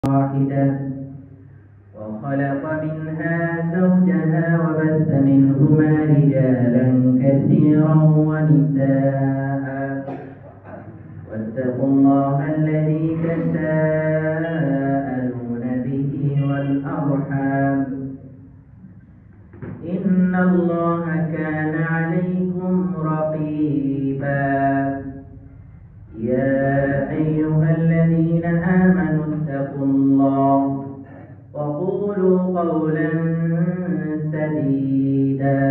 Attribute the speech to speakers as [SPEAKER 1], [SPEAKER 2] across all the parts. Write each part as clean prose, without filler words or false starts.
[SPEAKER 1] واحدة وخلق منها زوجها وبث منهما رجالا كثيرا ونساء واتقوا الله الذي تساءلون به والأرحام إن الله كان عليكم رقيبا يا أيها الذين آمنوا اتقوا الله وقولوا قولا سديدا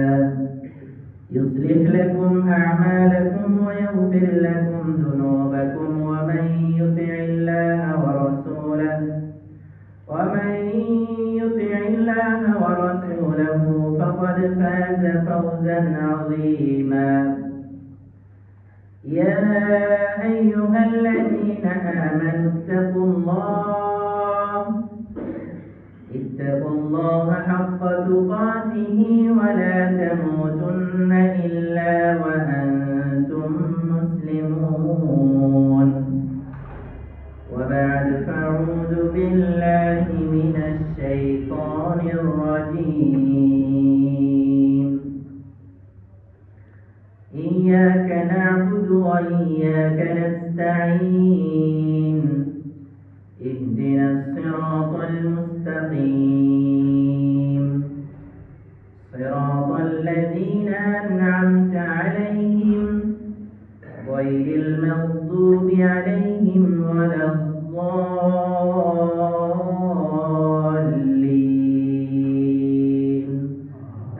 [SPEAKER 1] يصلح لكم أعمالكم ويغفر لكم ذنوبكم ومن يطع الله ورسوله فقد فاز فوزا عظيما يا أيها الذين آمنوا اتقوا الله حق تقاته ولا تموتن إلا وأنتم مسلمون وبعد فأعوذ بالله من الشيطان الرجيم إياك نعبد وإياك نستعين اهدنا الصراط المستقيم صراط الذين أنعمت عليهم غير المغضوب عليهم ولا الضالين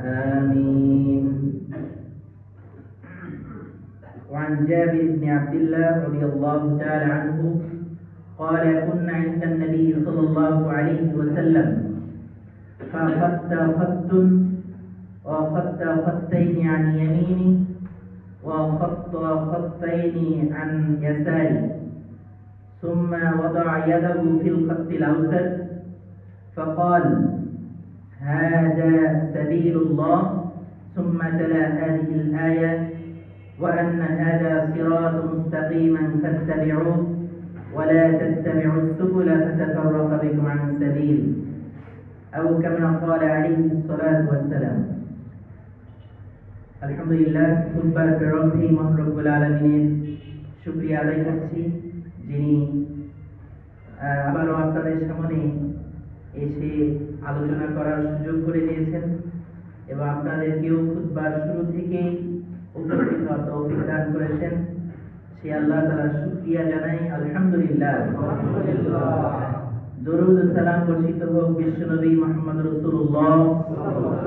[SPEAKER 1] آمين. وعن جابر بن عبد الله رضي الله تعالى عنه قال كنا عند النبي صلى الله عليه وسلم فأخذت خطين عن يمينه وخط خطين عن يساره ثم وضع يده في الخط الأوسط فقال هذا سبيل الله ثم تلا هذه الآية وأن هذا صراط مستقيما فاتبعوه ولا تتبعوا السبل فتفرق بكم عن السبيل أو كما قال عليه الصلاة والسلام. আলহামদুলিল্লাহ খুতবার প্রেরণার্থী মহান রব্বুল আলামিনের শুকরিয়া আদায় করছি, যিনি আবারও আপনাদের সামনে এসে আলোচনা করার সুযোগ করে দিয়েছেন এবং আপনাদেরকেও খুতবার শুরু থেকে উপস্থিত হওয়ার তৌফিক দান করেছেন। সে আল্লাহ তাআলার শুকরিয়া জানাই। আলহামদুলিল্লাহ। দরুদ ও সালাম বর্ষিত হোক বিশ্বনবী মুহাম্মদ রাসূলুল্লাহ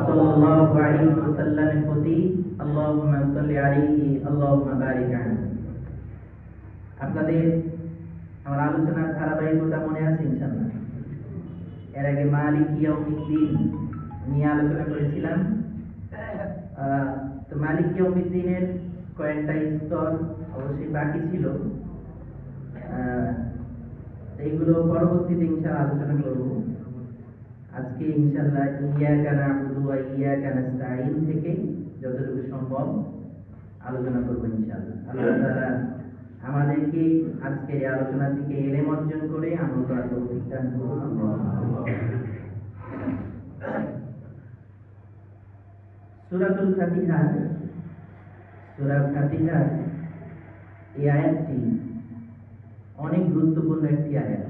[SPEAKER 1] সাল্লাল্লাহু আলাইহি ওয়াসাল্লামের প্রতি। আল্লাহুম্মা সাল্লি আলাইহি আল্লাহুম্মা বারিক আলাইহি। আপনাদের আমার আলোচনার ধারাবাহিকতা মনে আছে ইনশাআল্লাহ? এর আগে মালিক ইয়াউমিদ্দিন নিয়ে আলোচনা করেছিলাম। তো মালিক ইয়াউমিদ্দিনের কয়েকটা স্তর অবশ্যই বাকি ছিল, এইগুলো পরবর্তীতে ইনশাআল্লাহ আলোচনা করব। আজকে ইনশাআল্লাহ ইয়্যাকা না'বুদু ওয়া ইয়্যাকা নাস্তাঈন থেকে যতটুকু সম্ভব আলোচনা করব ইনশাআল্লাহ। আল্লাহ তাআলা আমাদেরকে আজকের এই আলোচনা থেকে ইলম অর্জন করে আমল করার তৌফিক দান করুন। সূরাতুল ফাতিহা, সূরা ফাতিহা এই আয়াতটি অনেক গুরুত্বপূর্ণ একটি আয়াত।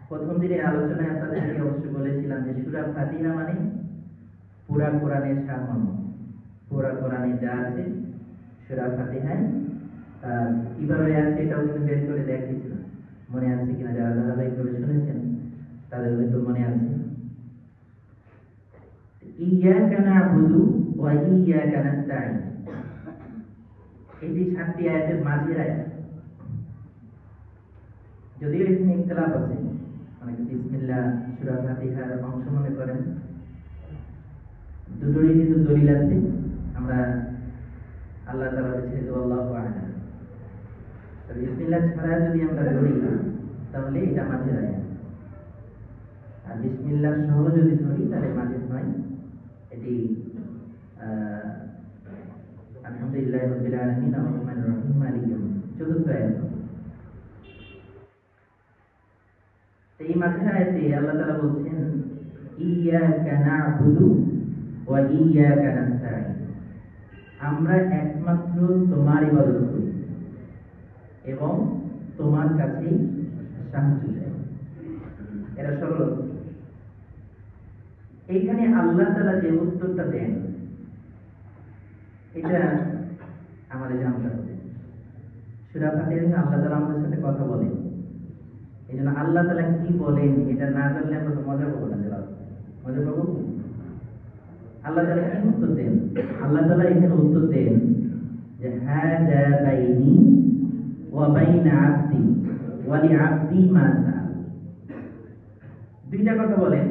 [SPEAKER 1] প্রথম দিনের আলোচনায় আপনাদেরকে অবশ্যই বলেছিলাম যে সূরা ফাতিহা মানে পুরা কোরআনের সারমর্ম। পুরা কোরআনে যা আছে সূরা ফাতিহায় কিভাবে আছে এটাও কিন্তু বের করে দেখিয়েছিলাম। মনে আছে কিনা? যারা ধারাবাহিকভাবে শুনেছেন তাদের হয়তো মনে আছে। ইয়্যাকা না'বুদু ওয়া ইয়্যাকা নাস্তাঈন, এটি 7টি আয়াতের মাঝের আয়াত। যদিও এখানে ইখতিলাফ আছে, অনেকে বিসমিল্লাহ সূরা ফাতিহার অংশ মনে করেন। দুটোরই কিন্তু দলিল আছে। আমরা আল্লাহ তাআলা বলেছেন আল্লাহু আ'লাম। বিসমিল্লাহ ছাড়া যদি আমরা ধরি তাহলে এটা মাঝের আয়াত, আর বিসমিল্লাহ সহ যদি ধরি তাহলে মাঝের নয়। এটি আলহামদুলিল্লাহি রাব্বিল আলামিন আর-রাহমানির রহিম মালিক ইয়াউমিদ্দিন, চতুর্থ আয়াত। এই মাঝের আয়াতে আল্লাহ তাআলা বলছেন ইয়্যাকা না'বুদু ওয়া ইয়্যাকা নাস্তাঈন, আমরা একমাত্র তোমার ইবাদত করি এবং তোমার কাছেই সাহায্য চাই। এটা সরল। এইখানে আল্লাহ তাআলা যে উত্তরটা দেন এটা আমাদের জানতে হবে। সূরা ফাতিহাতে আল্লাহ তাআলা আমাদের সাথে কথা বলেন, এই জন্য আল্লাহ তাআলা কি বলেন এটা না জানলে আমরা তো মজা পাবো না। মজা পাবো? আল্লাহ তাআলা কি উত্তর দেন? আল্লাহ তাআলা এখানে উত্তর দেন যে হাযা বাইনি ওয়া বাইনা আবদি ওয়া লিআবদি মা সাআল। দুইটা কথা বলেন,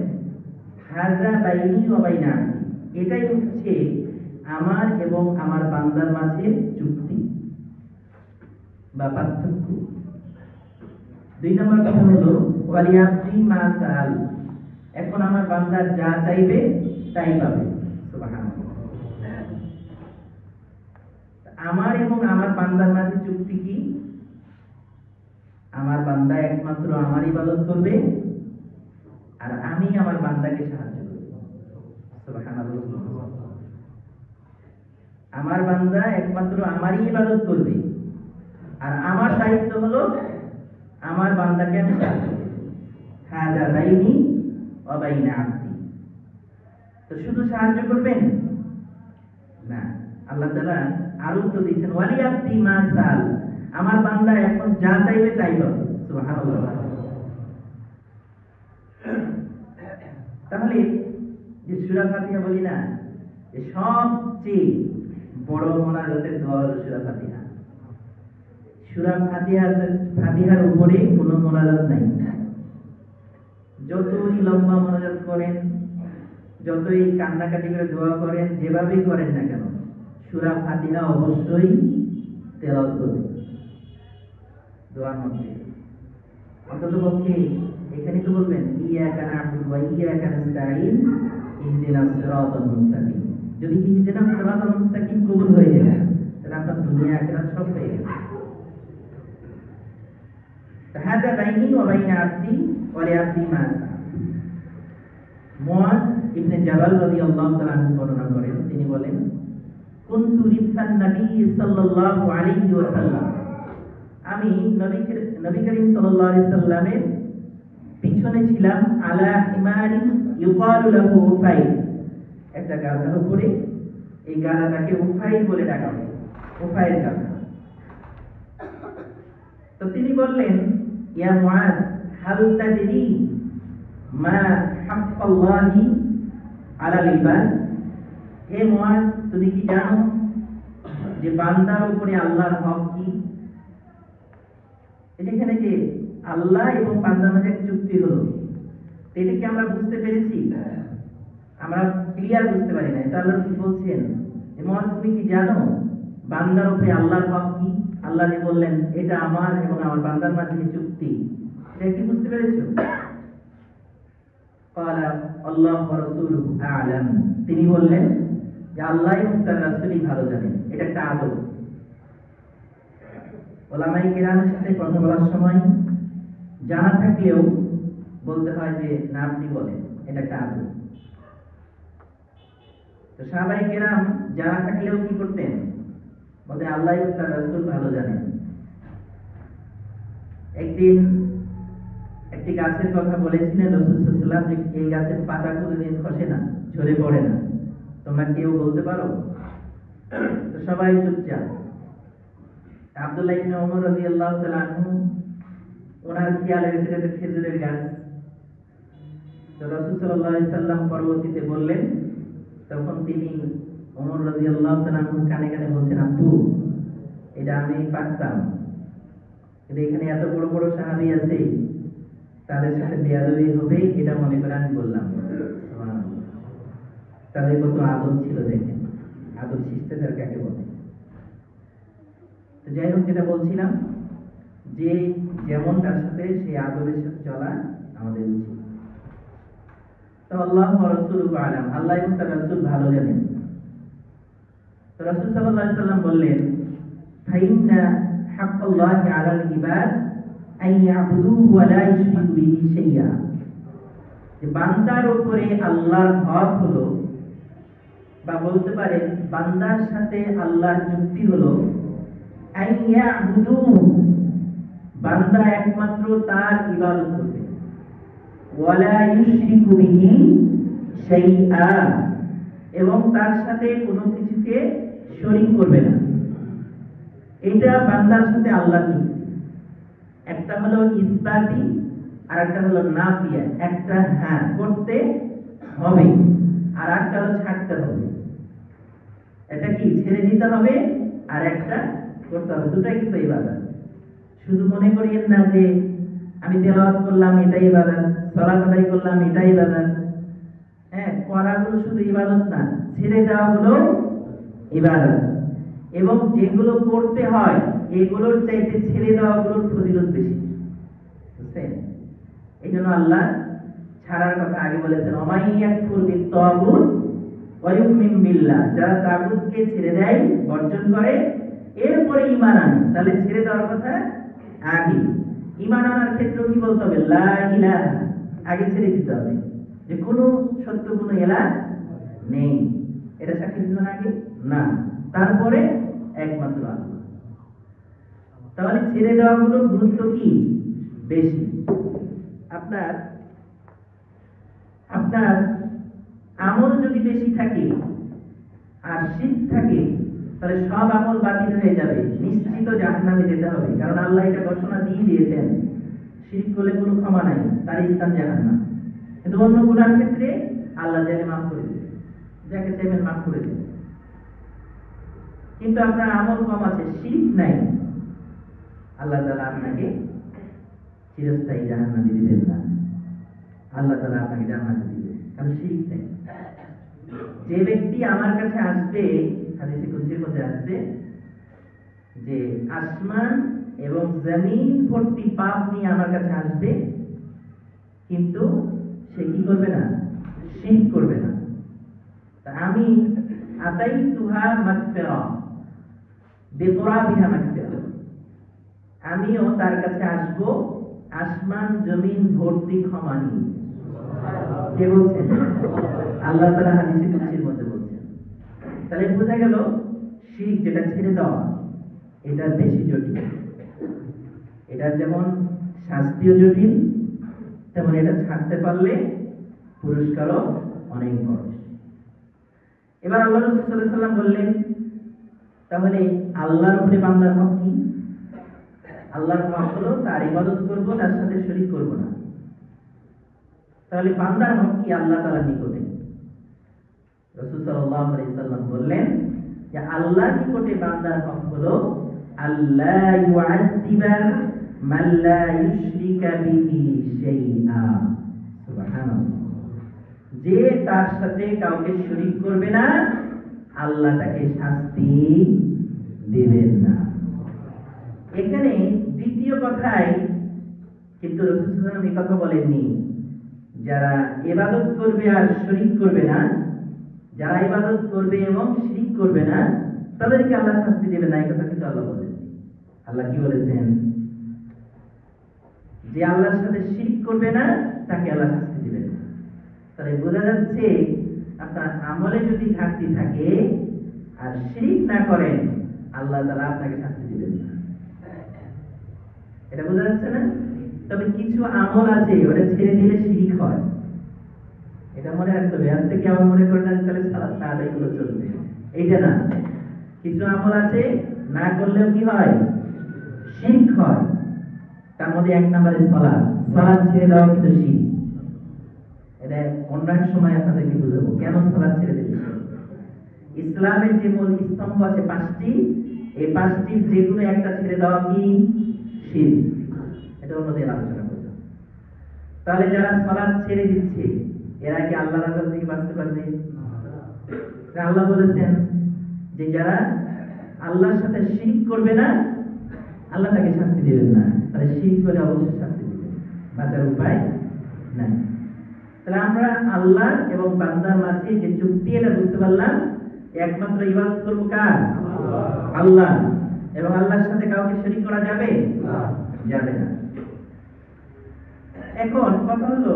[SPEAKER 1] হাযা বাইনি ওয়া বাইনা আবদি, এটাই হচ্ছে আমার এবং আমার বান্দার মাঝে চুক্তি বা পার্থক্য। দুই নম্বর কথা হলো ওয়া লিআবদি মা সাআল, এখন আমার বান্দা যা চাইবে তাই পাবে। সুবহানাল্লাহ। আমার এবং আমার বান্দার মাঝে চুক্তি কি? আমার বান্দা একমাত্র আমার ইবাদত করবে আর আমি আমার বান্দাকে সাহায্য করব। সুবহানাল্লাহ। আমার বান্দা একমাত্র আমারই ইবাদত করবে আর আমার দায়িত্ব হলো আমার বান্দাকে আমি সাহায্য করব। হাযা বাইনি ওয়া বাইনা আবদি। তো শুধু সাহায্য করবেন না, আল্লাহ তাআলা আরো তো দিয়েছেন ওয়া লিআবদি মা সাআল, আমার বান্দা এখন যা চাইবে তাই পাবে। সুবহানাল্লাহ। তাহলে যে সূরা ফাতিহা বলি না, যে সবচেয়ে বড় মোনাজাতের দোয়া হলো সূরা ফাতিহা। সূরা ফাতিহার উপরে কোনো মোনাজাত নাই। যতই লম্বা মোনাজাত করেন, যতই কান্নাকাটি করে দোয়া করেন, যেভাবেই করেন না কেন, সূরা ফাতিহা অবশ্যই তেলাওয়াত করবেন দোয়ার মধ্যে। অন্ততপক্ষে এখানে তো বলবেন ইয়্যাকা না'বুদু ওয়া ইয়্যাকা নাস্তাঈন ইহদিনাস সিরাতাল মুস্তাকিম। যদি ইহদিনাস সিরাতাল মুস্তাকিম কবুল হয়ে যায় তাহলে আপনার দুনিয়া আখিরাত সব পেয়ে গেল। হাযা বাইনি ওয়া বাইনা আবদি ওয়া লিআবদি মা সাআল। মুআয ইবনে জাবাল রাদিয়াল্লাহু তাআলা আনহু বর্ণনা করেন, তিনি বলেন কুনতু রিফান নবী সাল্লাল্লাহু আলাইহি ওয়াসাল্লাম, আমি নবী করিম সাল্লাল্লাহু আলাইহি সাল্লামের পিছনে ছিলাম আলা হিমারিন ইউকালু লাহু উফাইল, একটা গাধার উপরে। এই গাধাটাকে উফাইল বলে ডাকা হয়, উফাইল গাধা। তো তিনি বললেন ইয়া মুআয হাল তাদরি মা হাক্কাল্লাহি আলাল ইবাদ, হে মুআয তুমি কি জানো যে বান্দার উপরে আল্লাহর হক কি? এখানে যে আল্লাহ এবং বান্দার মাঝে এক চুক্তি হলো, এটা কি আমরা বুঝতে পেরেছি? আমরা ক্লিয়ার বুঝতে পারি না। এটা আল্লাহ কি বলছেন, মুআয তুমি কি জানো বান্দার উপরে আল্লাহর হক কি? আল্লাহ যে বললেন এটা আমার এবং আমার বান্দার মাঝে চুক্তি, এটা কি বুঝতে পেরেছো? ক্বালা আল্লাহু ওয়া রাসূলুহু আ'লাম, তিনি বললেন যে আল্লাহ এবং তার রাসূলই ভালো জানেন। এটা একটা আদব। ওলামায়ে কেরামের সাথে কথা বলার সময় জানা থাকলেও বলতে হয় যে না আপনি বলেন, এটা একটা আদব। তো সাহাবায়ে কেরাম জানা থাকলেও কি করতেন? বলতে আল্লাহ এবং তার রাসূল ভালো জানেন। একদিন একটি গাছের কথা বলেছিলেন রাসূল সাল্লাল্লাহু আলাইহি ওয়াসাল্লাম যে এই গাছের পাতা কোনোদিন খসে না, ঝরে পড়ে না, তোমরা কেউ বলতে পারো? তো সবাই চুপচাপ। আব্দুল্লাহ ইবনে ওমর রাদিয়াল্লাহু তাআলা আনহু, ওনার খেয়াল হয়েছে এটা খেজুরের গাছ। তো রাসূল সাল্লাল্লাহু আলাইহি ওয়াসাল্লাম পরবর্তীতে বললেন, তখন তিনি ওমর রাদিয়াল্লাহু তাআলা আনহু কানে কানে বলছেন, আব্বু এটা আমি পারতাম, কিন্তু এখানে এত বড় বড় সাহাবী আছে, তাদের সাথে বেয়াদবি হবে এটা মনে করে আমি বললাম। সুবহানাল্লাহ। তাদের কত আদব ছিল দেখেন, আদব শিষ্টাচার কাকে বলে। তো যাই হোক, যেটা বলছিলাম যে যেমন তার সাথে সেই আদবের সাথে চলা আমাদের উচিত। তো আল্লাহু ওয়া রাসূলুহু আ'লাম, আল্লাহ এবং তার রাসূল ভালো জানেন। তো রাসূল সাল্লাল্লাহু আলাইহি ওয়াসাল্লাম বললেন ফাইন্না হাক্কাল্লাহি আলাল ইবাদ আন ইয়াবুদুহু ওয়া লা ইউশরিকু বিহি শাইআ, যে বান্দার উপরে আল্লাহর হক হলো, বা বলতে পারে বান্দার সাথে আল্লাহর চুক্তি হলো আইয়াবুদু, বান্দা একমাত্র তার ইবাদত করবে, ওয়ালা ইউশরিকু বিহি শাইআ, এবং তার সাথে কোনো কিছুকে শরীক করবে না। এটা বান্দার সাথে আল্লাহর চুক্তি। একটা হলো ইসবাতি আর একটা হলো নাফিয়া। একটা হ্যাঁ করতে হবে আর একটা হলো ছাড়তে হবে। এটা কি ছেড়ে দিতে হবে আর একটা করতে হবে, দুটাই কিন্তু ইবাদত। শুধু মনে করিয়েন না যে আমি তেলাওয়াত করলাম এটাই ইবাদত, সালাত আদায় করলাম এটাই ইবাদত। হ্যাঁ, করাগুলো শুধু ইবাদত না, ছেড়ে দেওয়াগুলো ইবাদত। এবং যেগুলো করতে হয় এগুলোর চাইতে ছেড়ে দেওয়াগুলোর ফজিলত বেশি, বুঝছেন? এই জন্য আল্লাহ ছাড়ার কথা আগে বলেছেন, ওমাইয়াকফুর বিত্তাগুত ওয়া ইউমিন বিল্লাহ, যারা তাগুতকে ছেড়ে দেয়, বর্জন করে, এরপরে ঈমান আনে, তাহলে ছেড়ে দেওয়ার কথা আগে। ঈমান আনার ক্ষেত্রে কি বলতে হবে? লা ইলাহা, আগে ছেড়ে দিতে হবে যে কোনো সত্য কোনো ইলাহ নেই, এটা সাক্ষী দিবেন আগে না, তারপরে একমাত্র আল্লাহ। তাহলে ছেড়ে দেওয়াগুলোর গুরুত্ব কি বেশি। আপনার আপনার আমল যদি বেশি থাকে আর শিরক থাকে, তাহলে সব আমল বাতিল হয়ে যাবে, নিশ্চিত জাহান্নামে যেতে হবে। কারণ আল্লাহ এটা ঘোষণা দিয়ে দিয়েছেন, শিরক করলে কোনো ক্ষমা নাই, তার স্থান জাহান্নাম। কিন্তু অন্য গুনার ক্ষেত্রে আল্লাহ চাইলে মাফ করে দেবে, যাকে চাইবেন মাফ করে দেবে। কিন্তু আপনার আমল কম আছে, শিরক নাই, আল্লাহ তাআলা আপনাকে চিরস্থায়ী জাহান্নামে দিবেন না। আল্লাহ তাআলা আপনাকে জান্নাতে দিবেন, কারণ শিরক নেই। যে ব্যক্তি আমার কাছে আসবে, হাদিসে কুদসির মধ্যে আসছে যে আসমান এবং জমিন ভর্তি পাপ নিয়ে আমার কাছে আসবে, কিন্তু সে কি করবে না? শিরক করবে না। তা আমি আতাইতুহা মাগফিরা বিতুরাবিহা মাগফিরা, আমিও তার কাছে আসব আসমান জমিন ভর্তি ক্ষমা নিয়ে। কে বলছেন? আল্লাহ তাআলা হাদিসে কুদসির মধ্যে বলছেন। তাহলে বোঝা গেল শিরক যেটা ছেড়ে দেওয়া, এটা বেশি জটিল। এটা যেমন শাস্তিও জটিল, তেমন এটা ছাড়তে পারলে পুরস্কারও অনেক বড়। এবার আল্লাহ রাসূল সাল্লাল্লাহু আলাইহি ওয়াসাল্লাম বললেন, তাহলে আল্লাহর উপরে বান্দার হক কি? আল্লাহর হক হলো তার ইবাদত করব, তার সাথে শরীক করব না। তাহলে বান্দার হক কি আল্লাহ তাআলার নিকটে? রাসূল সাল্লাল্লাহু আলাইহি ওয়াসাল্লাম বললেন যে আল্লাহর নিকটে বান্দার হক হলো আল্লাহ ইউআযযিবা মান লা ইউশরিকা বিহি শাইআ। সুবহানাল্লাহ, যে তার সাথে কাউকে শরীক করবে না, আল্লাহ তাকে শাস্তি দেবেন না। এখানে দ্বিতীয় কথায় কিন্তু রাসূল সাল্লাল্লাহু আলাইহি ওয়াসাল্লাম এই কথা বলেননি যারা ইবাদত করবে আর শরীক করবে না, যারা ইবাদত করবে এবং শিরক করবে না তাদেরকে আল্লাহ শাস্তি দেবে না, এই কথা কিন্তু আল্লাহ বলেন। আল্লাহ কি বলেছেন? যে আল্লাহর সাথে শিরক করবে না তাকে আল্লাহ শাস্তি দিবেন না। তাহলে বোঝা যাচ্ছে আপনার আমলে যদি ঘাটতি থাকে আর শিরক না করেন, আল্লাহ তাআলা আপনাকে শাস্তি দিবেন না। এটা বোঝা যাচ্ছে না? তবে কিছু আমল আছে ওটা ছেড়ে দিলে শিরক হয়, এটা মনে রাখতে হবে। আজ থেকে আমার মনে করেন না তাহলে সালাত না আদায় করলে চলবে, এইটা না। কিছু আমল আছে না করলেও কি হয়? শিরক হয়। তার মধ্যে এক নম্বরে সালাত। সালাত ছেড়ে দেওয়া কিন্তু শিরক। এটা অন্য এক সময় আপনাদেরকে বুঝাবো কেন সালাত ছেড়ে দিতে। ইসলামের যে মূল স্তম্ভ আছে পাঁচটি, এই পাঁচটির যে কোনো একটা ছেড়ে দেওয়া কি শিরক, এটা অন্যদের আলোচনা করব। তাহলে যারা সালাত ছেড়ে দিচ্ছে এরা কি আল্লাহর আযাব থেকে বাঁচতে পারবে? আল্লাহ বলেছেন যে যারা আল্লাহর সাথে শিরক করবে না, আল্লাহ তাকে শাস্তি দিবেন না। তাহলে শিরক করে অবশ্যই শাস্তি দিবেন, বাঁচার উপায় নাই। তাহলে আমরা আল্লাহ এবং বান্দার মাঝে যে চুক্তি, এটা বুঝতে পারলাম। একমাত্র ইবাদত করব কার? আল্লাহ। এবং আল্লাহর সাথে কাউকে শরীক করা যাবে? যাবে না। এখন কথা হলো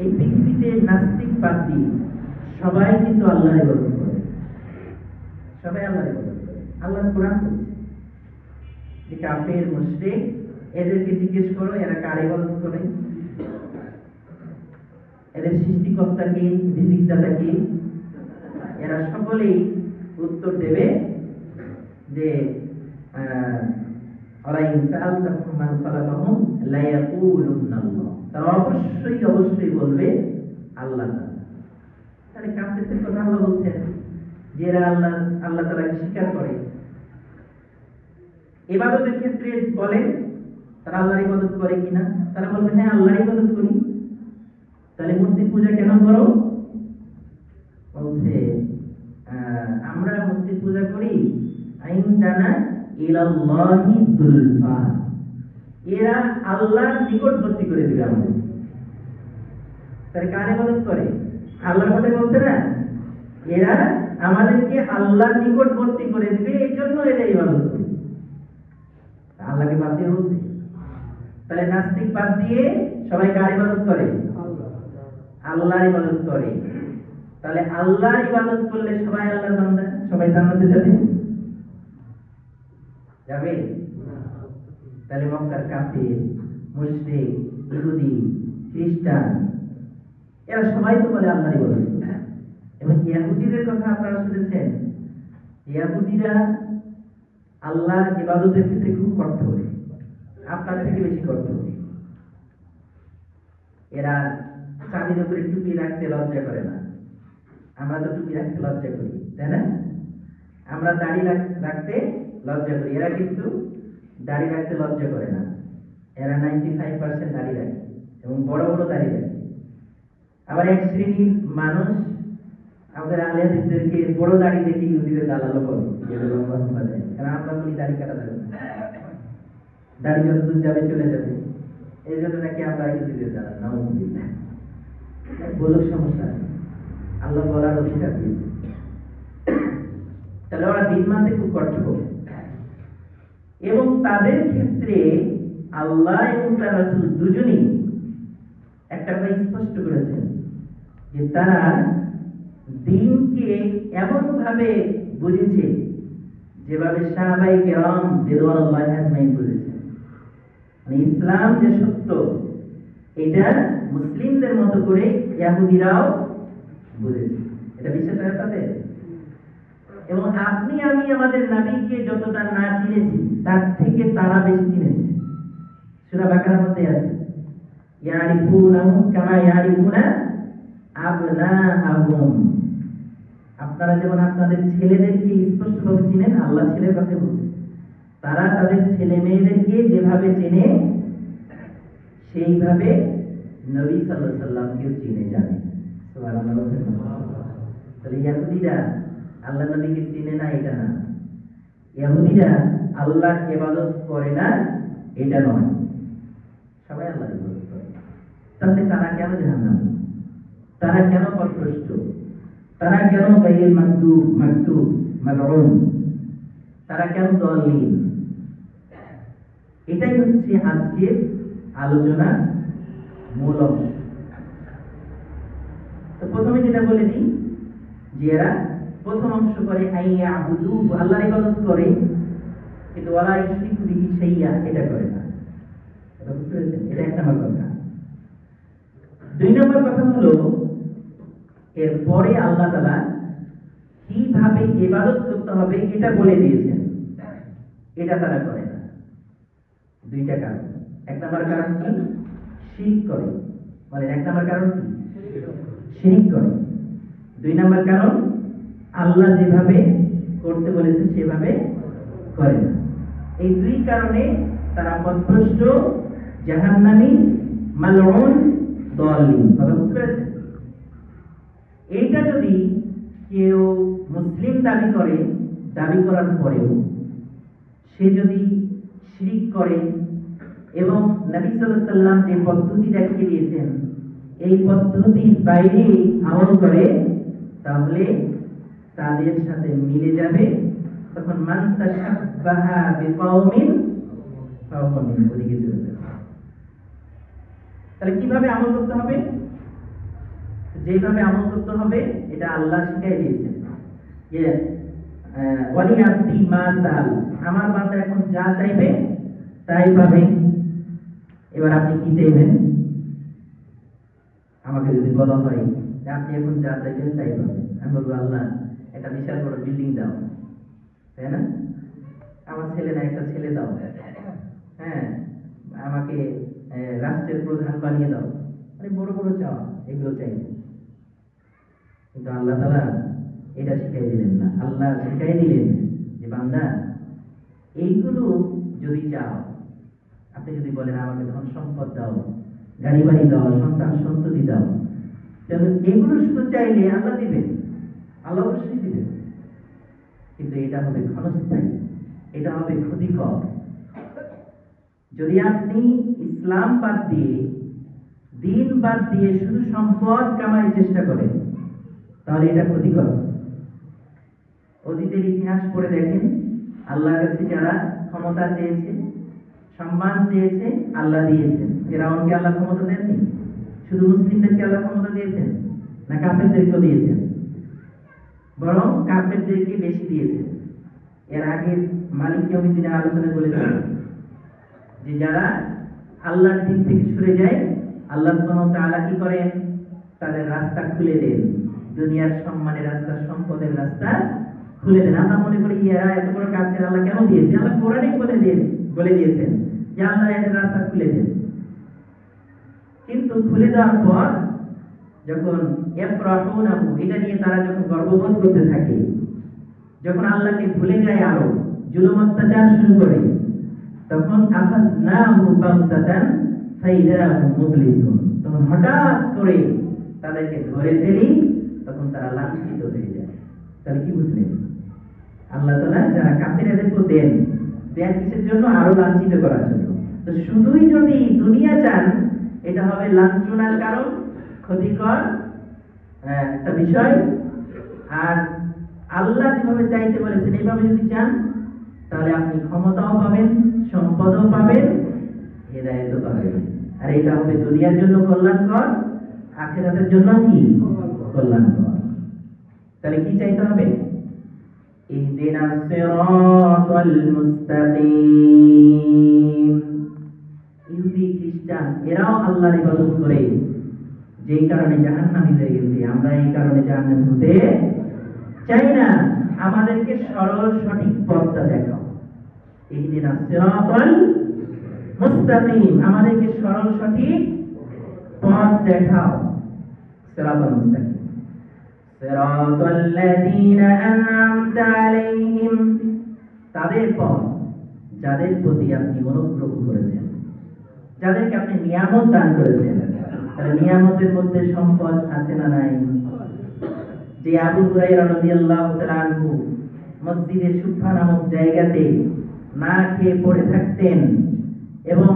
[SPEAKER 1] এই পৃথিবীতে নাস্তিক বাদ দিয়ে সবাই কিন্তু আল্লাহর ইবাদত করে, সবাই আল্লাহর ইবাদত করে। আল্লাহ কোরআন বলছে যে কাফের মুশরিক এদেরকে জিজ্ঞেস করো এরা কার ইবাদত করে, এদের সৃষ্টিকর্তা কে, রিজিকদাতা কে? এরা সকলেই উত্তর দেবে যে তারা অবশ্যই বলবে আল্লাহ। তাহলে কাফেরদের কথা আল্লাহ বলছেন যে এরা আল্লাহ তাআলাকে স্বীকার করে। ইবাদতের ক্ষেত্রে বলেন তারা আল্লাহর ইবাদত করে কিনা, তারা বলবে হ্যাঁ আল্লাহর ইবাদত করি। তাহলে মূর্তি পূজা কেন করো? বলছে আমরা মূর্তি পূজা করি আইনদানা ইলাল্লাহি যুলফা, এরা আল্লাহর নিকটবর্তী করে দিবে আমাদের। তারা কার ইবাদত করে? আল্লাহর কথা বলছে না, এরা আমাদেরকে আল্লাহর নিকটবর্তী করে দিবে, এই জন্য এরা ইবাদত করে। আল্লাহকে বাদ দিয়ে বলছে। তাহলে নাস্তিক বাদ দিয়ে সবাই কার ইবাদত করে? আল্লাহর ইবাদত করে। তাহলে আল্লাহর ইবাদত করলে সবাই আল্লাহর বান্দা, সবাই জান্নাতে যাবে? যাবে? তাহলে মক্কার কাফির, মুশরিক, ইহুদি, খ্রিস্টান এরা সবাই তো বলে আল্লাহর ইবাদত। এবং ইহুদিদের কথা আপনারা শুনেছেন, ইহুদিরা আল্লাহর ইবাদতের ক্ষেত্রে খুব কঠোর, আপনার থেকে বেশি কঠোর। এরা চাঁদের উপরে টুপি রাখতে লজ্জা করে না। আমরা তো টুপি রাখতে লজ্জা করি, তাই না? আমরা দাড়ি রাখতে লজ্জা করি, এরা কিন্তু দাড়ি রাখতে লজ্জা করে না। এরা 95% দাড়ি রাখে এবং বড় বড় দাড়ি রাখে। আবার এক শ্রেণীর মানুষ আমাদের আহলে হাদিসদেরকে বড় দাড়ি দেখে ইহুদিদের দালাল করে, কারণ আমরা বলি দাড়ি কাটা যাবে না, দাড়ি যতদূর যাবে চলে যাবে, এই জন্য নাকি আমরা ইহুদিদের দালাল। নাউযুবিল্লাহ। বলুক সমস্যা, আল্লাহ বলার অধিকার দিয়েছে। তাহলে ওরা দিন মানতে খুব কঠোর, এবং তাদের ক্ষেত্রে আল্লাহ এবং তার রাসূল দুজনেই একটা কথা স্পষ্ট করেছেন যে তারা দিনকে এমন ভাবে বুঝেছে যেভাবে সাহাবায়ে কেরাম রিদওয়ানুল্লাহি আজমাইন বুঝেছেন। মানে ইসলাম যে সত্য এটা মুসলিমদের মতো করে ইহুদিরাও বুঝেছে। এটা বিশ্বাস হয় তাদের? এবং আপনি আমি আমাদের নবীকে যতটা না চিনেছি তার থেকে তারা বেশি চিনেছে। সূরা বাকারার মধ্যে আছে ইয়ারিফুনাহু কামা ইয়ারিফুনা আবনাআহুম। আপনারা যেমন আপনাদের ছেলেদেরকে স্পষ্টভাবে চিনেন, আল্লাহ ছেলের কথা বলছে, তারা তাদের ছেলে মেয়েদেরকে যেভাবে চেনে সেইভাবে নবী সাল্লাল্লাহু আলাইহি সাল্লামকে চিনে জানে। সুবহানাল্লাহ। তাহলে ইহুদিরা আল্লাহ নবীকে চিনে না এটা না, ইহুদিরা আল্লাহর ইবাদত করে না এটা নয়, সবাই আল্লাহর ইবাদত করে। তাহলে তারা কেন জাহান্নামী? তারা কেন পথভ্রষ্ট? তারা কেন গায়রুল মাকতুব মালউন? তারা কেন দাল্লিন? এটাই হচ্ছে আজকের আলোচনার মূল অংশ। তো প্রথমে যেটা বলে দিই যে এরা প্রথম অংশ করে আইয়াবুদু, আল্লাহর ইবাদত করে, কিন্তু ওয়ালা ইউশরিকু বিহি শাইয়া, এটা করে না। এটা বুঝতে পেরেছেন? এটা এক নম্বর কথা। দুই নম্বর কথা হলো এরপরে আল্লাহ তাআলা কিভাবে ইবাদত করতে হবে এটা বলে দিয়েছেন, এটা তারা করে না। দুইটা কারণ। এক নম্বর কারণ কি? শিরক করে। বলেন এক নম্বর কারণ কি? শিরক করে। দুই নম্বর কারণ আল্লাহ যেভাবে করতে বলেছেন সেভাবে করে না। এই দুই কারণে তারা পথভ্রষ্ট, জাহান্নামী, মালউন, দাল্লিন। কথা বুঝতে পেরেছেন? এইটা যদি কেউ মুসলিম দাবি করে, দাবি করার পরেও সে যদি শিরক করে এবং নবী সাল্লাল্লাহু আলাইহি সাল্লাম যে পদ্ধতি দেখিয়ে দিয়েছেন এই পদ্ধতির বাইরে আমল করে, তাহলে তাদের সাথে মিলে যাবে। তখন মান তাশাব্বাহা বিকাওমিন ফাহুয়া মিনহুম, ওদিকে চলে যাবে। তাহলে কিভাবে আমল করতে হবে? যেভাবে আমল করতে হবে এটা আল্লাহ শিখিয়ে দিয়েছেন যে ওয়ালি আব্দি মা সাল, আমার বান্দা এখন যা চাইবে তাই পাবে। এবার আপনি কি চাইবেন? আমাকে যদি বলা হয় যে আপনি এখন যা চাইবেন তাই পাবেন, আমি বলবো আল্লাহ একটা বিশাল বড় বিল্ডিং দাও, তাই না? আমার ছেলে না একটা ছেলে দাও, হ্যাঁ, আমাকে রাষ্ট্রের প্রধান বানিয়ে দাও, মানে বড় বড় চাওয়া এগুলো চাইবে। কিন্তু আল্লাহ তাআলা এটা শিখাই দিলেন না। আল্লাহ শিখাই দিলেন যে বান্দা এইগুলো যদি চাও, আপনি যদি বলেন আমাকে ধন সম্পদ দাও, গাড়ি বাড়ি দাও, সন্তান সন্ততি দাও, তাহলে এগুলো শুধু চাইলে আল্লাহ দিবেন, আল্লাহ অবশ্যই দিবেন, কিন্তু এটা হবে ক্ষণস্থায়ী, এটা হবে ক্ষতিকর। যদি আপনি ইসলাম বাদ দিয়ে, দিন বাদ দিয়ে শুধু সম্পদ কামাই চেষ্টা করেন, তাহলে এটা ক্ষতিকর। অতীতের ইতিহাস পড়ে দেখেন, আল্লাহর কাছে যারা ক্ষমতা চেয়েছে, সম্মান চেয়েছে, আল্লাহ দিয়েছেন। ফিরআউনকে আল্লাহ ক্ষমতা দেননি? শুধু মুসলিমদেরকে আল্লাহ ক্ষমতা দিয়েছেন না কাফেরদেরকেও দিয়েছেন? বরং কাফেরদেরকে বেশি দিয়েছেন। এর আগে মালিক ইয়াউমিদ্দিনে আলোচনা বলেছেন যে যারা আল্লাহর দিন থেকে সরে যায়, আল্লাহ সুবহানাহু ওয়া তাআলা কি করেন? তাদের রাস্তা খুলে দেন, দুনিয়ার সম্মানের রাস্তা, সম্পদের রাস্তা খুলে দেন। আমরা মনে করি এরা এত বড় কাফের, আল্লাহ কেন দিয়েছে? আল্লাহ কোরআনে বলে দিয়েছেন যে আল্লাহ এদের রাস্তা খুলে দেন। কিন্তু খুলে দেওয়ার পর যখন ইয়াফরাহুনাহু, এটা নিয়ে তারা যখন গর্ববোধ করতে থাকে, যখন আল্লাহকে ভুলে যায়, আরো জুলুম অত্যাচার শুরু করে, তখন আখাযনাহু বাগতাতান ফাইদা হুম মুবলিসুন, তখন হঠাৎ করে তাদেরকে ধরে ফেলি, তখন তারা লাঞ্ছিত হয়ে যায়। তাহলে কি বুঝলেন? আল্লাহ তাআলা যারা কাফের এদেরকে দেন কিসের জন্য? আরো লাঞ্ছিত করার জন্য। তো শুধুই যদি দুনিয়া চান, এটা হবে লাঞ্ছনার কারণ, ক্ষতিকর একটা বিষয়। আর আল্লাহ যেভাবে চাইতে বলেছেন এইভাবে যদি চান, তাহলে আপনি ক্ষমতাও পাবেন, সম্পদও পাবেন, হেদায়েতও পাবেন। আর এটা হবে দুনিয়ার জন্য কল্যাণকর, আখিরাতের জন্য কি কল্যাণকর। তাহলে কি চাইতে হবে? ইহদিনাস সিরাতাল মুস্তাকিম। ইহুদি খ্রিস্টান এরাও আল্লাহর ইবাদত করে, যেই কারণে জাহান্নামী হয়ে গেছে। আমরা এই কারণে জাহান্নামী হতে চাই না। আমাদেরকে সরল সঠিক পথটা দেখাও। ইহদিনাস সিরাতাল মুস্তাকিম, আমাদেরকে সরল সঠিক পথ দেখাও। সিরাতাল মুস্তাকিম, সিরাতাল লাযীনা আন'আমতা আলাইহিম, তাদের পথ যাদের প্রতি আপনি অনুগ্রহ করেছেন, যাদেরকে আপনি নিয়ামত দান করেছেন। তাহলে নিয়ামতের মধ্যে সম্পদ আছে না নাই? যে আবু হুরায়রা রাদিয়াল্লাহু তাআলা আনহু মসজিদে সুফা নামক জায়গাতে না খেয়ে পড়ে থাকতেন এবং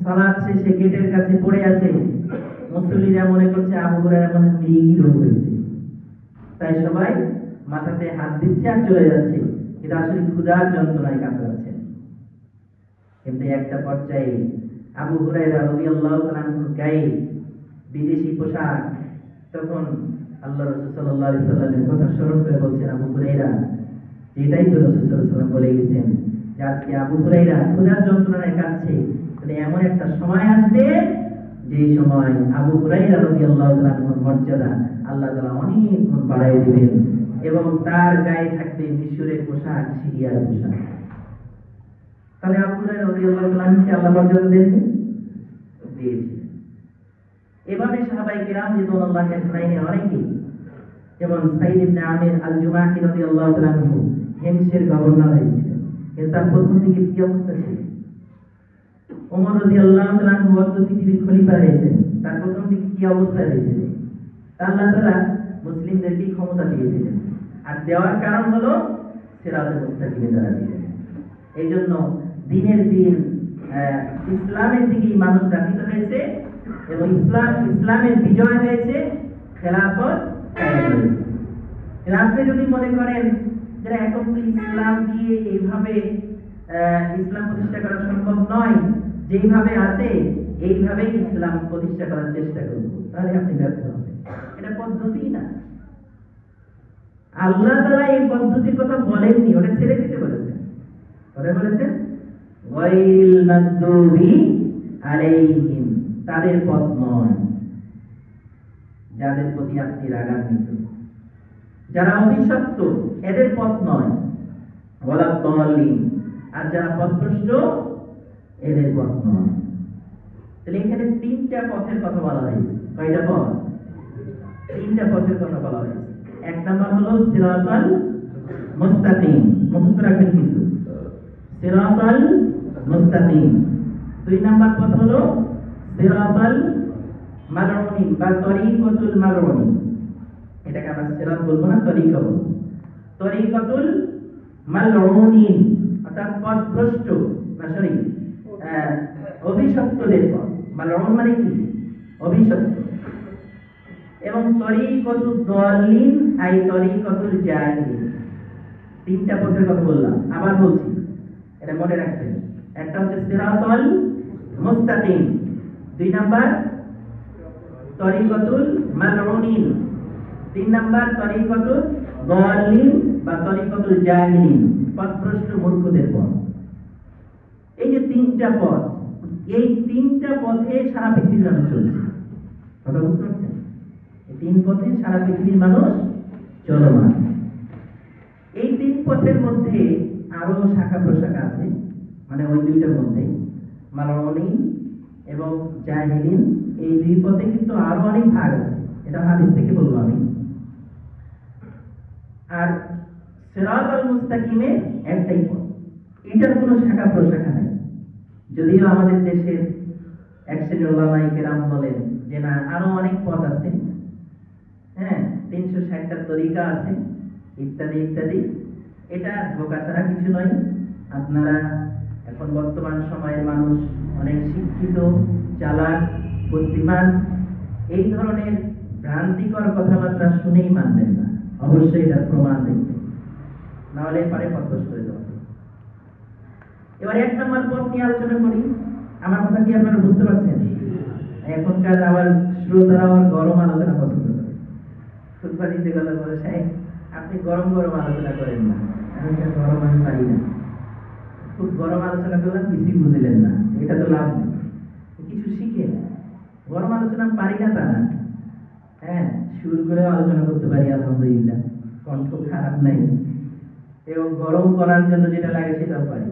[SPEAKER 1] সালাত শেষে গেটের কাছে পড়ে আছে, মুসল্লিরা মনে করছে আবু হুরায়রা মনে মৃগী রোগ হয়েছে, তাই সবাই মাথাতে হাত দিচ্ছে আর চলে যাচ্ছে, এটা আসলে ক্ষুধার যন্ত্রণায় কাতরাচ্ছেন। কিন্তু একটা পর্যায়ে আবু হুরায়রা রাদিয়াল্লাহু তাআলা আনহুর গায়ে বিদেশি পোশাক, তখন আল্লাহ রাসূল সাল্লাল্লাহু আলাইহি সাল্লামের কথা স্মরণ করে বলছেন, আবু হুরায়রা, এটাই তো রাসূল সাল্লাল্লাহু আলাইহি সাল্লাম বলে গেছেন যে আজকে আবু হুরায়রা ক্ষুধার যন্ত্রণায় কাঁদছে, তাহলে এমন একটা সময় আসবে যে সময় আবু হুরায়রা রাদিয়াল্লাহু তাআলা আনহুর মর্যাদা আল্লাহ তাআলা অনেক গুণ বাড়ায় দিবেন এবং তার গায়ে থাকবে মিশরের পোশাক, সিরিয়ার পোশাক। তাহলে আবু হুরায়রা রাদিয়াল্লাহু তাআলা আনহুকে আল্লাহ মর্যাদা দিয়েছে। এভাবে সাহাবায়ে কিরাম রাদিয়াল্লাহু আজমাইনের অনেকেই, যেমন সাইদ ইবনে আমির আল-জুমাহি রাদিয়াল্লাহু তাআলা আনহু হিমসের গভর্নর হয়েছিলেন, কিন্তু তার প্রথম দিকে কি অবস্থা ছিল? ওমর রাদিয়াল্লাহু তাআলা আনহু পৃথিবীর খলিফা হয়েছেন, তার প্রথম দিকে কি অবস্থা হয়েছিল? আল্লাহ তাআলা মুসলিমদেরকে ক্ষমতা দিয়েছিলেন, আর দেওয়ার কারণ হলো সিরাতুল মুস্তাকিমে যারা ছিলেন। এই জন্য দিনের দিন ইসলামের দিকেই মানুষ ধাবিত হয়েছে এবং ইসলামের বিজয় হয়েছে, খেলাফত কায়েম হয়েছে। আপনি যদি মনে করেন যে এখন তো ইসলাম দিয়ে এইভাবে ইসলাম প্রতিষ্ঠা করা সম্ভব নয়, যেইভাবে আছে এইভাবেই ইসলাম প্রতিষ্ঠা করার চেষ্টা করব, তাহলে আপনি ব্যর্থ হবেন। এটা পদ্ধতি না। আল্লাহ তাআলা এই পদ্ধতির কথা বলেননি, ওটা ছেড়ে দিতে বলেছেন। কথা বলেছেন গায়রিল মাগদুবি আলাইহিম, তাদের পথ নয় যাদের প্রতি আপনি রাগান্বিত, যারা অভিশপ্ত এদের পথ নয়, ওয়ালা দাল্লিন, আর যারা পথভ্রষ্ট এদের পথ নয়। তাহলে এখানে তিনটা পথের কথা বলা হয়েছে। কয়টা পথ? তিনটা পথের কথা বলা হয়েছে। এক নাম্বার হলো সিরাতাল মুস্তাকিম, মুখস্থ রাখবেন কিন্তু, সিরাতাল মুস্তাকিম। দুই নাম্বার পথ হলো সিরাতাল মালউনিন বা তরিকাতুল মালউনিন। এটাকে আমরা সিরাত বলবো না, তরিকা বলবো। তরিকাতুল মালউনিন অর্থাৎ পথভ্রষ্ট, না সরি অভিশপ্তদের পথ। মালউন মানে কি? অভিশপ্ত। এবং তরিকাতুদ দাল্লিন আই তরিকাতুল জাহিলিন। তিনটা পথের কথা বললাম, আবার বলছি, এটা মনে রাখবেন। একটা হচ্ছে সিরাতাল মুস্তাকিম, দুই নাম্বার তরিকাতুল মালউনিন, তিন নাম্বার তরিকাতুল দাল্লিন বা তরিকাতুল জাহিলিন, পথভ্রষ্ট মূর্খদের পথ। এই যে তিনটা পথ, এই তিনটা পথে সারা পৃথিবীর মানুষ চলছে। কথা বুঝতে পারছেন? এই তিন পথে সারা পৃথিবীর মানুষ চলমান। এই তিন পথের মধ্যে আরো শাখা প্রশাখা আছে, মানে ওই দুইটার মধ্যে মালউনিন এবং জাহিলিন, এই দুই পথে কিন্তু আরো অনেক ভাগ আছে। এটা হাদিস থেকে বলবো আমি। আর সিরাতাল মুস্তাকিমে একটাই পথ, এটার কোনো শাখা প্রশাখা নাই। যদিও আমাদের দেশের এক শ্রেণীর উলামায়ে কেরাম বলেন যে না, আরো অনেক পথ আছে, হ্যাঁ 360টা তরিকা আছে, ইত্যাদি ইত্যাদি। এটা ধোঁকা ছাড়া কিছু নয়। আপনারা এখন বর্তমান সময়ের মানুষ অনেক শিক্ষিত, চালাক, বুদ্ধিমান। এই ধরনের ভ্রান্তিকর কথাবার্তা শুনেই মানবেন না, অবশ্যই এটার প্রমাণ দেখবেন, নাহলে পরে পথভ্রষ্ট হয়ে যাবে। এবার এক নম্বর পথ নিয়ে আলোচনা করি। আমার কথা কি আপনারা বুঝতে পারছেন? এখনকার আবার শ্রোতারা আবার গরম আলোচনা পছন্দ করে। খুতবা দিতে গেলে বলে, সাহেব আপনি গরম গরম আলোচনা করেন না, আমি গরম আমি পারি না। খুব গরম আলোচনা করলাম, কিছুই বুঝলেন না, এটা তো লাভ নেই। কিছু শিখে, গরম আলোচনা পারি না তা না, হ্যাঁ সুর করেও আলোচনা করতে পারি আলহামদুলিল্লাহ, কণ্ঠ খারাপ নাই, এবং গরম করার জন্য যেটা লাগে সেটাও পারি,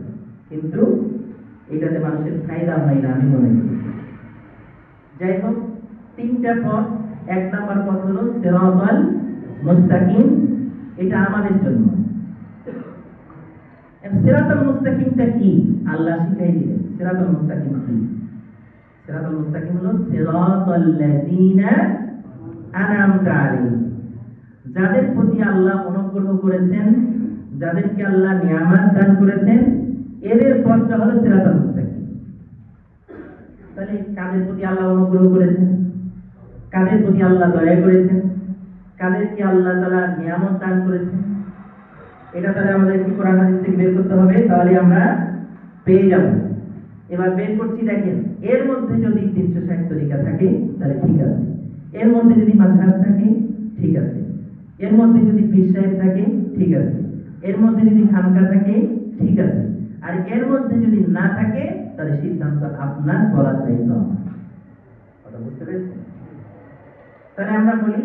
[SPEAKER 1] কিন্তু এটাতে মানুষের ফায়দা হয় না আমি মনে করি। যাই হোক, তিনটা পথ। এক নাম্বার পথ হলো সিরাতাল মুস্তাকিম, এটা আমাদের জন্য। সিরাতাল মুস্তাকিমটা কি? আল্লাহ শিখাই দিলেন। সিরাতাল মুস্তাকিম কি? সিরাতাল মুস্তাকিম হলো সিরাতাল লাযিনা আনআমতা আলাইহিম, যাদের প্রতি আল্লাহ অনুগ্রহ করেছেন, যাদেরকে আল্লাহ নিয়ামত দান করেছেন, এদের পথটা হলো সিরাতাল মুস্তাকিম। তাহলে কাদের প্রতি আল্লাহ অনুগ্রহ করেছেন, কাদের প্রতি আল্লাহ দয়া করেছেন, কাদেরকে আল্লাহ তাআলা নিয়ামত দান করেছেন, এটা তাহলে আমাদের কি কোরআন হাদিস থেকে বের করতে হবে, তাহলে আমরা পেয়ে যাব। এবার বের করছি, দেখেন, এর মধ্যে যদি 360 তরিকা থাকে তাহলে ঠিক আছে, এর মধ্যে যদি মাযহাব থাকে ঠিক আছে, এর মধ্যে যদি পীর সাহেব থাকে ঠিক আছে, এর মধ্যে যদি খানকা থাকে ঠিক আছে, আর এর মধ্যে যদি না থাকে তাহলে সিদ্ধান্ত আপনার, বলার দায়িত্ব আমার। কথা বুঝতে পেরেছেন? তাহলে আমরা বলি,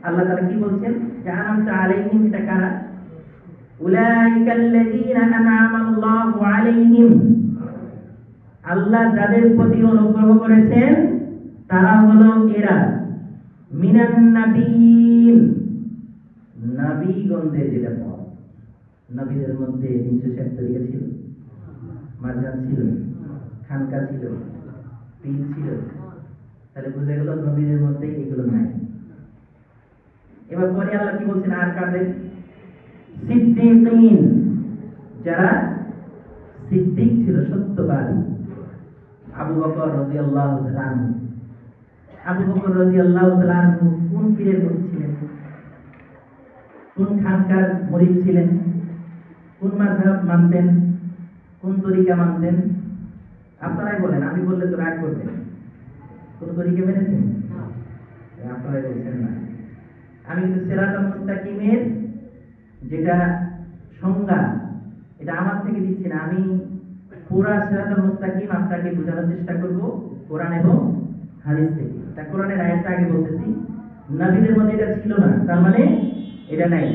[SPEAKER 1] আল্লাহ তাআলা কি বলছেন? যে আনআমতা আলাইহিম, এটা কারা? উলাইকাল্লাযীনা আনআমা আল্লাহু আলাইহিম, আল্লাহ যাদের প্রতি অনুগ্রহ করেছেন তারা হলো এরা। মিনান নাবিয়্যিন, নবীগণদের যেটা পথ। নবীদের মধ্যে 360 তরিকা ছিল, মাযহাব ছিল, খানকা ছিল, পীর ছিল, তাহলে বুঝে গেল নবীদের মধ্যে এগুলো নাই। এবার পরে আল্লাহ কি বলছেন? আর কাদের? সিদ্দিকিন, যারা সিদ্দিক ছিল, সত্যবাদী। আবু বকর রাদিয়াল্লাহু তাআলা আনহু, আবু বকর রাদিয়াল্লাহু তাআলা আনহু কোন পীরের মুরিদ ছিলেন? কোন খানকার মুরিদ ছিলেন? কোন মাযহাব মানতেন? কোন তরিকা মানতেন? আপনারাই বলেন, আমি বললে তো রাগ করবেন। কোন তরিকা মেনেছেন? আপনারা বলছেন না। আমি কিন্তু সিরাতুল মুস্তাকিমের যেটা সংজ্ঞা, এটা আমার থেকে দিচ্ছি না, আমি পুরা সিরাতুল মুস্তাকিম আপনাকে বোঝানোর চেষ্টা করব কোরআন এবং হাদিস থেকে। তা কোরআনের আয়াতটা আগে বলতেছি, নবীদের মধ্যে এটা ছিল না, তার মানে এটা নাই।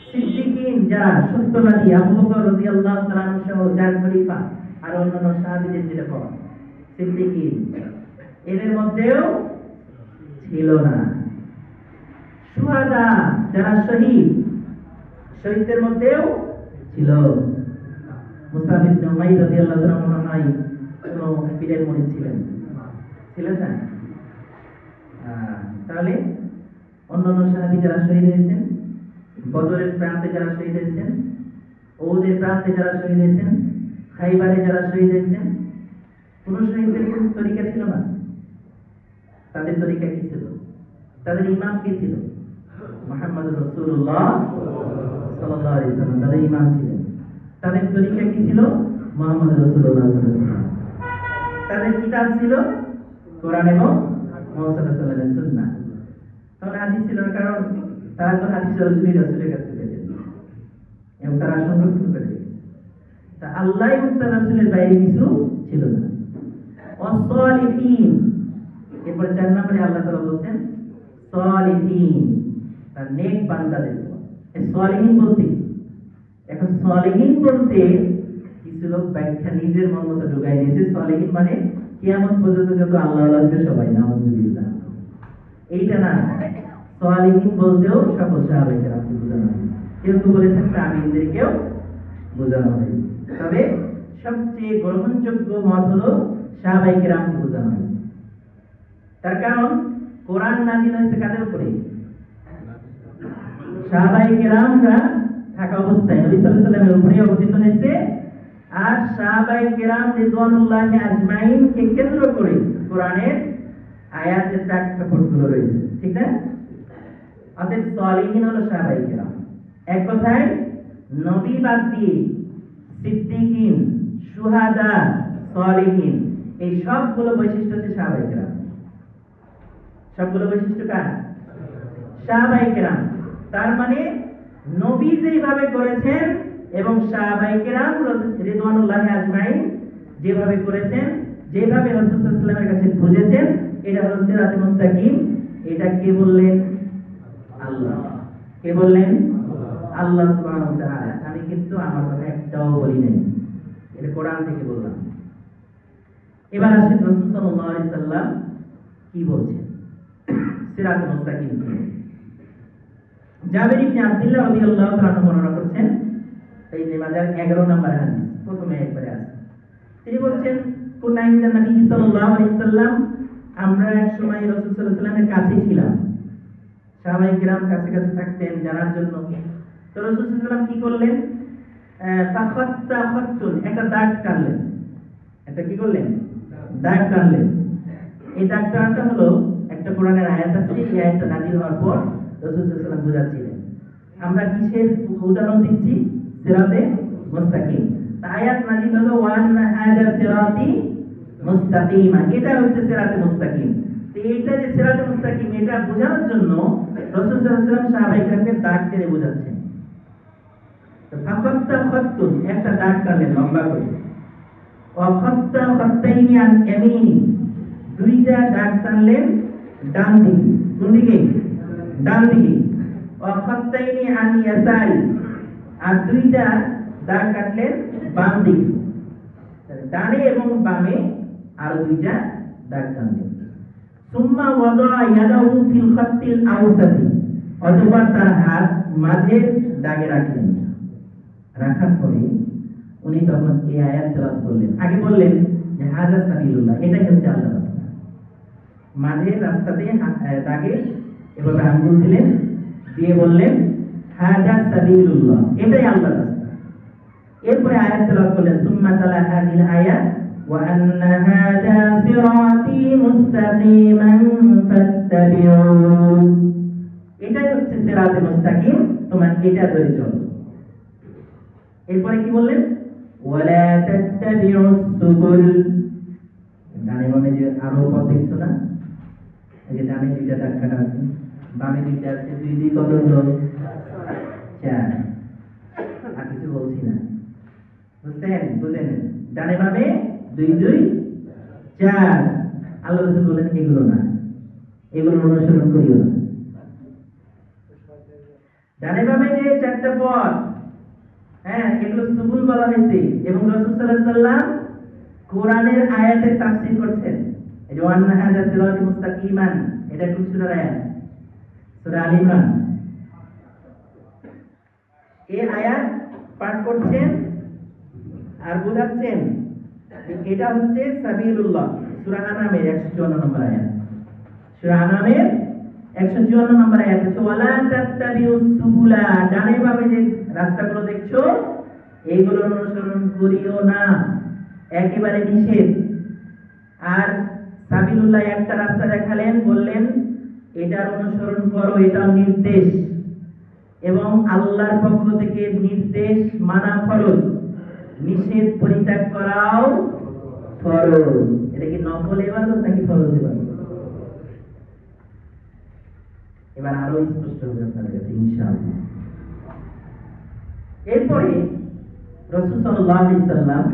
[SPEAKER 1] সিদ্দিকিন যারা সত্যবাদী, আবু বকর রাদিয়াল্লাহু তাআলা সহ যার খলিফা আর অন্যান্য সাহাবীদের যেটা পাওয়া সিদ্দিকিন, এদের মধ্যেও ছিল না। শুহাদা যারা শহীদ, শহীদদের মধ্যেও ছিল। মুসআব ইবনে উমাইর রাদিয়াল্লাহু তাআলা মনে হয় কোন পীরের মুরিদ ছিলেন না? তাহলে অন্যান্য সাহাবী যারা শহীদ হয়েছেন, বদরের প্রান্তে যারা শহীদ হয়েছেন, ওহুদের প্রান্তে যারা শহীদ হয়েছেন, খাইবারে যারা শহীদ হয়েছেন, কোন শহীদদের কোন তরিকা ছিল না। তাদের তরিকা কি ছিল? তাদের ইমাম কি ছিল? মুহাম্মদুর রাসূলুল্লাহ সাল্লাল্লাহু আলাইহি ওয়াসাল্লাম তাদের ইমাম ছিলেন। তাদের তরিকা কি ছিল? মুহাম্মদুর রাসূলুল্লাহ সাল্লাল্লাহু আলাইহি ওয়াসাল্লাম। তাদের কিতাব ছিল কোরআন এবং মুহাম্মদ সাল্লাল্লাহু আলাইহি ওয়াসাল্লামের সুন্নাহ। তাহলে হাদিস ছিল না, কারণ তারা তো হাদিস রাসূলের কাছ থেকে পেতেন এবং তারা সংরক্ষণ করে রেখেছে। তা আল্লাহ এবং তার রাসূলের বাইরে কিছু ছিল না। ওয়াস-সালিহিন, এরপর 4 নম্বরে আল্লাহ তাআলা বলছেন সালিহিন, তার নেক বান্দাদের। এই সালিহিন বলতে, এখন সালিহিন বলতে কিছু লোক ব্যাখ্যা নিজের মন মতো ঢুকাই দিয়েছে। সালিহিন মানে কিয়ামত পর্যন্ত যত আল্লাহ আসবে সবাই, নাউযুবিল্লাহ, এইটা না। সালিহিন বলতেও সকল সাহাবায়ে-কেরামকে বোঝানো হয়েছে। কেউ কেউ বলেছেন তাবিঈনদেরকেও বোঝানো হয়েছে। তবে সবচেয়ে গ্রহণযোগ্য মত হলো সাহাবায়ে-কেরামকে বোঝানো হয়েছে। তার কারণ কোরআন নাযিল হয়েছে কাদের উপরে? সাহাবায়ে-কেরামরা থাকা অবস্থায় নবী সাল্লাল্লাহু আলাইহি ওয়াসাল্লামের উপরে অবতীর্ণ হয়েছে। আর সাহাবায়ে-কেরাম রিদওয়ানুল্লাহি আজমাইন কে কেন্দ্র করে কোরআনের আয়াতের প্রেক্ষাপটগুলো রয়েছে, ঠিক না? অতএব সালিহিন হলো সাহাবায়ে-কেরাম। এক কথায় নবী বাদ দিয়ে সিদ্দিকিন, শুহাদা, সালিহিন, এই সবগুলো বৈশিষ্ট্য হচ্ছে সাহাবায়ে-কেরাম। সবগুলো বৈশিষ্ট্য কার? সাহাবায়ে-কেরাম। তার মানে নবী যেভাবে করেছেন এবং সাহাবায়ে-কেরাম রিদওয়ানুল্লাহি আজমাইন যেভাবে করেছেন, যেভাবে রাসূল সাল্লাল্লাহু আলাইহি ওয়াসাল্লামের কাছে বুঝেছেন, এটা হলো সিরাতে মুস্তাকিম। এটা কে বললেন? আল্লাহ। কে বললেন? আল্লাহ সুবহানাহু ওয়া তাআলা। আমি কিন্তু আমার কথা একটাও বলি নাই, এটা কোরআন থেকে বললাম। এবার আসেন রাসূল সাল্লাল্লাহু আলাইহি ওয়াসাল্লাম কি বলছেন সিরাতে মুস্তাকিম। জাবির ইবনে আব্দুল্লাহ রাদিয়াল্লাহু তাআলা বর্ণনা করছেন, এই মাজার 11 নম্বর হাদিস, প্রথমে একবারে আছে। তিনি বলছেন, কুননা ইনদা নবী সাল্লাল্লাহু আলাইহি ওয়াসাল্লাম, আমরা এক সময় রাসূল সাল্লাল্লাহু আলাইহি ওয়াসাল্লামের কাছে ছিলাম। সাহাবায়ে-কেরাম কাছে কাছে থাকতেন জানার জন্য। তো রাসূল সাল্লাল্লাহু আলাইহি ওয়াসাল্লাম কি করলেন? ফাখাত্তা খাত্তুন, একটা দাগ টানলেন। এটা কি করলেন? দাগ টানলেন। এই দাগ টানাটা হলো একটা কোরআনের আয়াত আছে, এই আয়াতটা নাযিল হওয়ার পর রাসূল সাল্লাল্লাহু আলাইহি ওয়াসাল্লাম বুঝাচ্ছিলেন। আমরা কিসের উদাহরণ দিচ্ছি? সিরাতে মুস্তাকিম। আয়াত নাযিল হলো ওয়ান্না হাযা সিরাতি মুস্তাকিমা, এটা হচ্ছে সিরাতে মুস্তাকিম। তো এইটা যে সিরাতে মুস্তাকিম, এটা বোঝানোর জন্য রাসূল সাল্লাল্লাহু আলাইহি ওয়াসাল্লাম সাহাবায়ে-কেরামকে দাগ টেনে বোঝাচ্ছেন। তো ফাখাত্তা খাত্তুন, একটা দাগ টানলেন লম্বা করে। ওয়া খাত্তা খাত্তাইনি আন ইয়ামিনি, দুইটা দাগ টানলেন ডান দিকে। কোন দিকে? ডান দিকে। ওয়া খাত্তাইনি আন ইয়াসারি, আর দুইটা দাগ কাটলেন বাম দিকে। ডানে এবং বামে আর দুইটা দাগ টানলেন। সুম্মা ওয়াদা ইয়াদাহু ফিল খাত্তিল আওসাতি, অতঃপর তার হাত মাঝের দাগে রাখলেন। রাখার পরে উনি তখন এই আয়াত তেলাওয়াত করলেন। আগে বললেন যে হাযা সাবিলুল্লাহ, এটাই হচ্ছে আল্লাহর রাস্তা। মাঝের রাস্তাতে দাগে এভাবে আঙ্গুল দিলেন, দিয়ে বললেন হাযা সাবিলুল্লাহ, এটাই আল্লাহর রাস্তা। এরপরে আয়াত তেলাওয়াত করলেন, সুম্মা তালা হাযিল আয়াত ওয়া আন্না হাযা সিরাতি মুস্তাকিমান ফাত্তাবিউ, এটাই হচ্ছে সিরাতে মুস্তাকিম, তোমরা এটা ধরে চলো। এরপরে কি বললেন? ওয়ালা তাত্তাবিউস সুবুল, ডান ডানে বামে যে আরো পথ দেখছো না, এই যে ডানে দুইটা দাগ কাটা আছে, বামে দুইটা আছে, দুই দুই কত হলো? 4। আর কিছু বলছি না, বুঝছেন? বুঝেন? ডানে বামে 2 2 4। আল্লাহ রাসূল বলেন এগুলো না, এগুলো অনুসরণ করিও না। ডানে বামে যে 4টা পথ, হ্যাঁ, এগুলো সুবুল বলা হয়েছে এবং রাসূল সাল্লাল্লাহু আলাইহি ওয়াসাল্লাম কোরআনের আয়াতের তাফসীর করছেন। এই যে ওয়ান্না হাযা সিরাতুল মুস্তাকিমান, এটা কোন সূরার আয়াত? সূরা আলে ইমরান। এই আয়াত পাঠ করছেন আর বোঝাচ্ছেন এটা হচ্ছে সাবিলুল্লাহ, সূরা আনামের 154 নম্বর আয়াত। সূরা আনামের 154 নম্বর আয়াত হচ্ছে ওয়ালা তাত্তাবিউস সুবুলা, ডানে বামে যে রাস্তাগুলো দেখছো এইগুলো অনুসরণ করিও না, একেবারে নিষেধ। আর সাবিলুল্লাহ একটা রাস্তা দেখালেন, বললেন এটার অনুসরণ করো, এটা নির্দেশ এবং আল্লাহর পক্ষ থেকে নির্দেশ মানা ফরজ, নিষেধ পরিত্যাগ করাও ফরজ। এটা কি নফল ইবাদত নাকি ফরজ ইবাদত? এবার আরো স্পষ্ট হবে আপনাদের কাছে ইনশাআল্লাহ। এরপরে রাসূল সাল্লাল্লাহু আলাইহি ওয়াসাল্লাম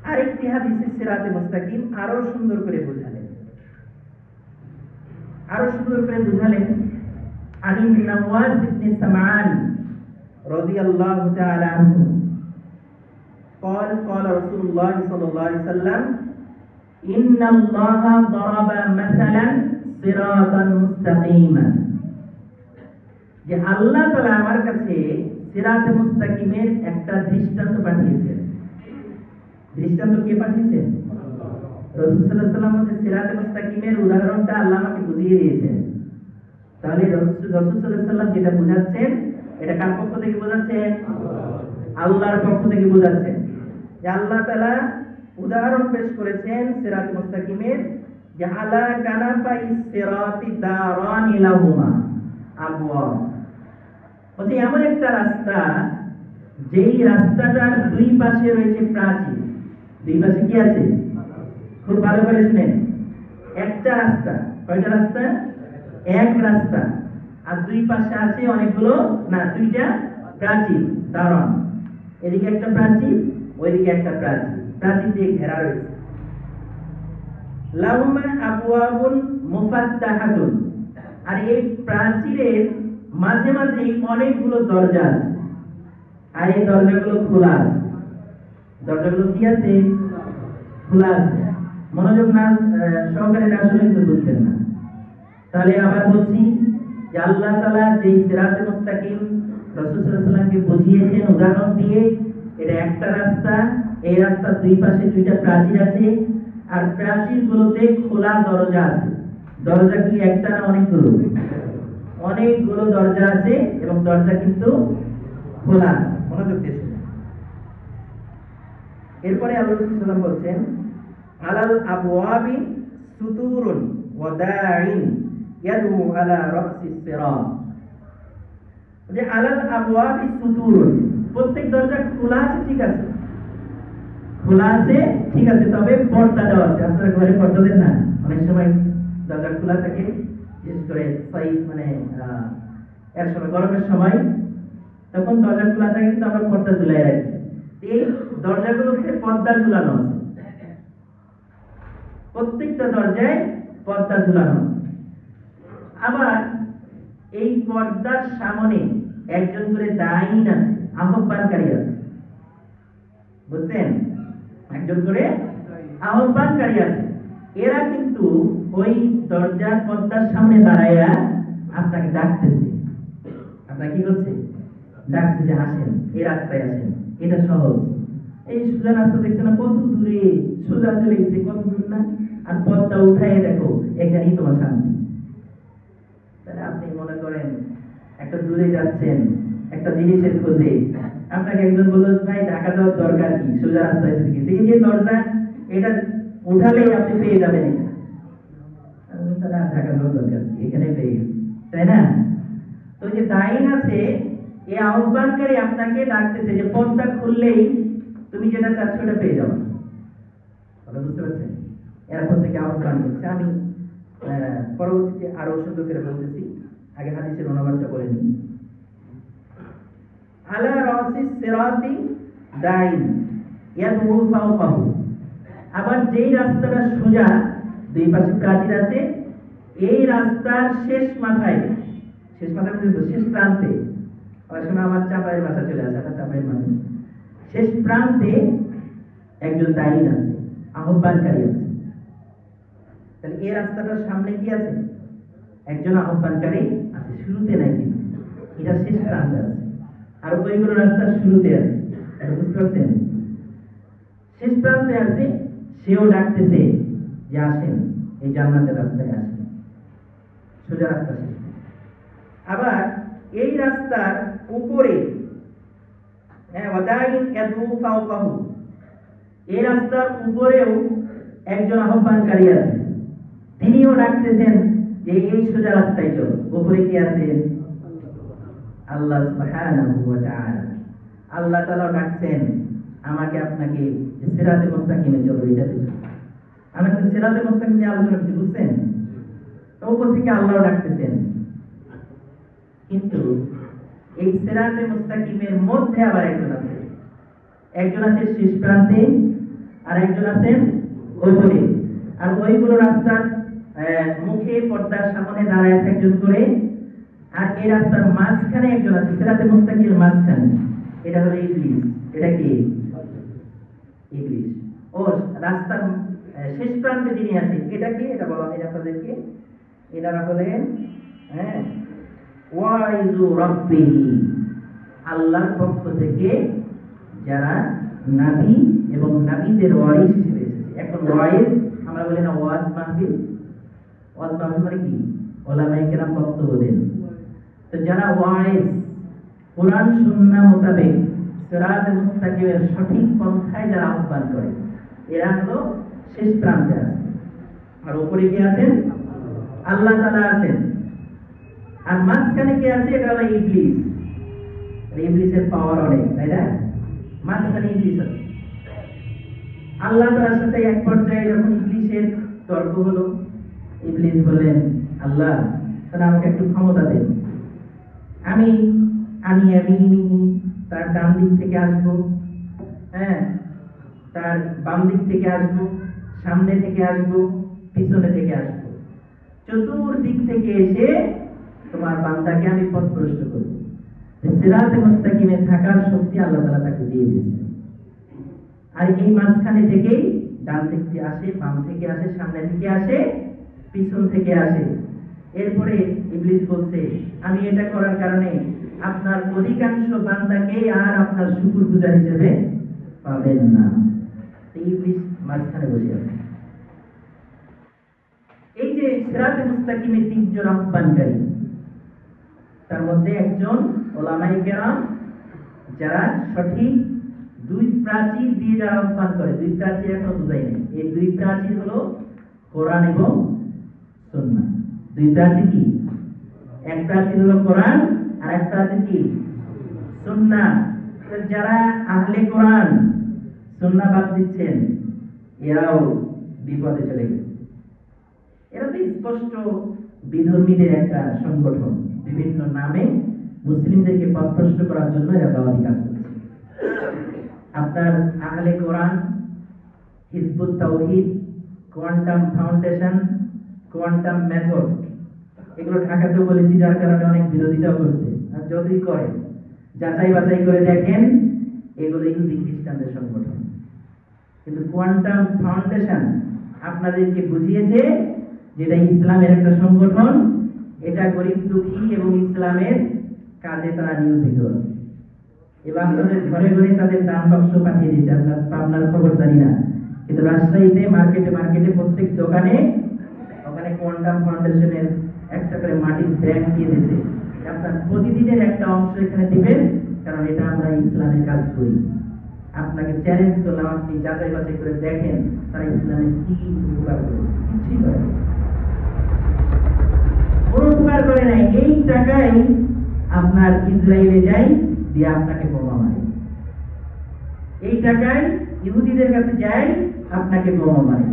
[SPEAKER 1] আরেকটি হাদিসে সিরাতে মুস্তাকিম আরো সুন্দর করে বোঝালেন, عن النواس بن سمعان رضي الله تعالى عنه قال قال رسول الله صلى الله عليه وسلم إن الله ضرب مثلا صراطا مستقيما, যে আল্লাহ তাআলা আমার কাছে সিরাতে মুস্তাকিমের একটা দৃষ্টান্ত পাঠিয়েছেন। দৃষ্টান্ত কে পাঠিয়েছেন? রাসূল সাল্লাল্লাহু আলাইহি ওয়াসাল্লাম হচ্ছে সিরাতে মুস্তাকিমের উদাহরণটা আল্লাহ আমাকে বুঝিয়ে দিয়েছেন। তাহলে রাসূল সাল্লাল্লাহু আলাইহি ওয়াসাল্লাম যেটা বোঝাচ্ছেন এটা কার পক্ষ থেকে বোঝাচ্ছেন? আল্লাহর পক্ষ থেকে বোঝাচ্ছেন। যে আল্লাহ তাআলা উদাহরণ পেশ করেছেন সিরাতে মুস্তাকিমের, যে আলা কানাফাইস সিরাতি দারানি লাহুমা আবওয়া, বলছে এমন একটা রাস্তা যেই রাস্তাটার দুই পাশে রয়েছে প্রাচীর। দুই পাশে কি আছে? খুব ভালো করে শুনেন, একটা রাস্তা। কয়টা রাস্তা? এক রাস্তা। আর দুই পাশে আছে অনেকগুলো, না, দুইটা প্রাচীর, দারন। এদিকে একটা প্রাচীর, ওইদিকে একটা প্রাচীর, প্রাচীর দিয়ে ঘেরা রয়েছে। লাহুমা আবওয়াবুন মুফাত্তাহাতুন, আর এই প্রাচীরের মাঝে মাঝে অনেকগুলো দরজা আছে, আর এই দরজাগুলো খোলা আছে। দরজাগুলো কি আছে? খোলা আছে। মনোযোগ না সহকারে না শুনে কিন্তু বুঝবেন না। তাহলে আবার বলছি যে আল্লাহ তাআলা যে সিরাতে মুস্তাকিম রাসূল সাল্লাল্লাহু আলাইহি ওয়াসাল্লামকে বুঝিয়েছেন উদাহরণ দিয়ে, এটা একটা রাস্তা। এই রাস্তার দুই পাশে দুইটা প্রাচীর আছে, আর প্রাচীরগুলোতে খোলা দরজা আছে। দরজা কি একটা না অনেকগুলো? অনেকগুলো দরজা আছে এবং দরজা কিন্তু খোলা আছে। মনোযোগ দিয়ে শুনুন। এরপরে আল্লাহ রাসূল সাল্লাল্লাহু আলাইহি ওয়াসাল্লাম বলছেন আলাল আবওয়াবি সুতুরুন ওয়া দাঈন ইয়াদু আলা রাসিস সিরাত, যে আলাল আবওয়াবি সুতুরুন, প্রত্যেক দরজা খোলা আছে, ঠিক আছে, খোলা আছে, ঠিক আছে, তবে পর্দা দেওয়া আছে। আপনারা ঘরে পর্দা দেন না? অনেক সময় দরজা খোলা থাকে, বিশেষ করে সাইজ মানে এর সময় গরমের সময়, তখন দরজা খোলা থাকে কিন্তু আমরা পর্দা ঝুলাই রাখি। এই দরজাগুলোতে পর্দা ঝুলানো আছে, প্রত্যেকটা দরজায় পর্দা ঝুলানো আছে। আবার এই পর্দার সামনে একজন করে দাঈন আছে, আহ্বানকারী আছে। বুঝছেন? একজন করে আহ্বানকারী আছে। এরা কিন্তু ওই দরজার পর্দার সামনে দাঁড়াইয়া আপনাকে ডাকতেছে। আপনাকে কি করছে? ডাকছে যে আসেন, এই রাস্তায় আসেন, এটা সহজ। এই সোজা রাস্তা দেখছে না কত দূরে, সোজা চলে গেছে, কত দূর না, আর পথটা উঠাই দেখো, এখানেই তোমার শান্তি। তাহলে আপনি মনে করেন একটা দূরে যাচ্ছেন একটা জিনিসের খোঁজে, আপনাকে একজন বলল ভাই ঢাকা যাওয়ার দরকার কি, সোজা রাস্তায় এসে গেছে, এই যে দরজা এটা উঠালেই আপনি পেয়ে যাবেন, এটা তাহলে ঢাকা যাওয়ার দরকার কি, এখানে পেয়ে গেছে, তাই না? তো যে দাঈন আছে, এই আহ্বানকারী আপনাকে ডাকতেছে যে পথটা খুললেই তুমি যেটা চাচ্ছ ওটা পেয়ে যাবে। কথা বুঝতে পারছেন? এরপর থেকে আহ্বান করছে। আমি পরবর্তীতে আরো সুন্দর করে বলতেছি, আগে হাদিসের অনুবাদটা বলে নিই। আলা রাসিস সিরাতি দাইন ইয়াদউ ফাওকাহু, আবার যেই রাস্তাটা সোজা, দুই পাশে প্রাচীর আছে, এই রাস্তার শেষ মাথায় পর্যন্ত, শেষ প্রান্তে, অনেক সময় আমার চাপাইয়ের বাসা চলে আসে, আমার চাপাইয়ের মানুষ, শেষ প্রান্তে একজন দাইন আছে, আহ্বানকারী আছে। তাহলে এই রাস্তাটার সামনে কি আছে? একজন আহ্বানকারী আছে, শুরুতে নাই, কিন্তু এটা শেষ প্রান্তে আছে, আর ওইগুলো রাস্তার শুরুতে আছে। এটা বুঝতে পারছেন? শেষ প্রান্তে আছে, সেও ডাকতেছে যে আসেন, এই জান্নাতের রাস্তায় আসেন, সোজা রাস্তা শেষ। আবার এই রাস্তার উপরে এই রাস্তার উপরেও একজন আহ্বানকারী আছে, তিনিও ডাকতেছেন যে এই সোজা রাস্তায় চলো। উপরে কি আছেন? আল্লাহ সুবহানাহু ওয়া তাআলা। আল্লাহ তাআলা ডাকছেন আমাকে আপনাকে সিরাতে মুস্তাকিমে চলো, এটাতে চলো। আমরা তো সিরাতে মুস্তাকিম নিয়ে আলোচনা করছি, বুঝছেন? তো উপর থেকে আল্লাহ ডাকতেছেন, কিন্তু এই সিরাতে মুস্তাকিমের মধ্যে আবার একজন আছে, শেষ প্রান্তে, আর একজন আছেন উপরে। আর ওইগুলো রাস্তার মুখে, পর্দার সামনে দাঁড়ায় আছে একজন করে, আর এই রাস্তার মাঝখানে একজন আছে, সিরাতে মুস্তাকিমের মাঝখানে, এটা হলো ইবলিস। এটা কি? ইবলিস। ও রাস্তার শেষ প্রান্তে যিনি আছেন, এটা কি? এটা বলা হয় আপনাদেরকে, এনারা হলেন ওয়াইজু রাব্বিহি, আল্লাহর পক্ষ থেকে যারা নবী এবং নবীদের ওয়ারিস হিসেবে এসেছে। এখন ওয়াইজ আমরা বলি না ওয়াজ মাহফিল, ওয়াজ মাহফিল মানে কি? ওলামায়ে কেরাম বক্তব্য দেন। তো যারা ওয়াইজ, কোরআন সুন্নাহ মোতাবেক সিরাতে মুস্তাকিমের সঠিক পন্থায় যারা আহ্বান করে, এরা হলো শেষ প্রান্তে আছে। আর উপরে কি আছেন? আল্লাহ তাআলা আছেন। আর মাঝখানে কে আছে? এটা হলো ইবলিস। ইবলিসের পাওয়ার অনেক, তাই না? মাঝখানে ইবলিস আছে। আল্লাহ তাআলার সাথে এক পর্যায়ে যখন ইবলিসের তর্ক হলো, ইবলিস বললেন, আল্লাহ তাহলে আমাকে একটু ক্ষমতা দেন, আমি তার ডান দিক থেকে আসবো, তার বাম দিক থেকে আসবো, সামনে থেকে আসবো, পিছনে থেকে আসবো, চতুর্দিক থেকে এসে তোমার বান্দাকে আমি পথভ্রষ্ট করব। সিরাতে মুস্তাকিমে থাকার শক্তি আল্লাহ তাআলা তাকে দিয়ে দিয়েছেন। আর এই মাঝখানে থেকেই ডান থেকে আসে, বাম থেকে আসে, সামনে থেকে আসে, পিছন থেকে আসে। এরপরে ইবলিস বলছে, আমি এটা করার কারণে আপনার অধিকাংশ বান্দাকে আর আপনার শুকরগুজার হিসেবে পাবেন না। ইবলিস মাঝখানে বসে আছে। এই যে সিরাতে মুস্তাকিমে তিনজন আহ্বানকারী, তার মধ্যে একজন ওলামায়ে কেরাম যারা সঠিক দুই প্রাচীর দিয়ে যারা আহ্বান করে, দুই প্রাচীর এখনো বুঝাই নাই। এই দুই প্রাচীর হলো কোরআন এবং সুন্নাহ। দুই প্রাচীর কি? এক প্রাচীর হলো কোরআন, আর এক প্রাচীর কি? সুন্নাহ। যারা আহলে কোরআন সুন্নাহ বাদ দিচ্ছেন, এরাও বিপদে চলে গেছে। এরা তো স্পষ্ট বিধর্মীদের একটা সংগঠন, বিভিন্ন নামে মুসলিমদেরকে পথভ্রষ্ট করার জন্য এরা দাওয়াতি কাজ করছে। আপনার Ahle Quran, Hizbut Tawheed, Quantum Foundation, Quantum Method, এগুলো ঢাকাতেও বলেছি, যার কারণে অনেক বিরোধিতাও করছে। আর যতই করে যাচাই বাছাই করে দেখেন, এগুলো ইহুদি খ্রিস্টানদের সংগঠন। কিন্তু কোয়ান্টাম ফাউন্ডেশন আপনাদেরকে বুঝিয়েছে যেটা ইসলামের একটা সংগঠন, এটা গরিব দুঃখী এবং ইসলামের কাজে তারা নিয়োজিত আছে। এবং তাদের ঘরে ঘরে তাদের দান বাক্স পাঠিয়ে দিয়েছে। আপনার খবর জানি না, কিন্তু রাজশাহীতে মার্কেটে প্রত্যেক দোকানে ওখানে কোয়ান্টাম ফাউন্ডেশনের একটা করে মাটির ব্যাগ দিয়ে দিয়েছে। আপনার প্রতিদিনের একটা অংশ এখানে দিবেন, কারণ এটা আমরা ইসলামের কাজ করি। আপনাকে চ্যালেঞ্জ করলাম, আপনি যাচাই বাছাই করে দেখেন তারা ইসলামের কি উপকার করেছে। কিছুই করে কোনো উপকার করে নাই। এই টাকায় আপনার ইসরায়েলে যাই, দিয়ে আপনাকে বোমা মারে। এই টাকায় ইহুদিদের কাছে যাই, আপনাকে বোমা মারে।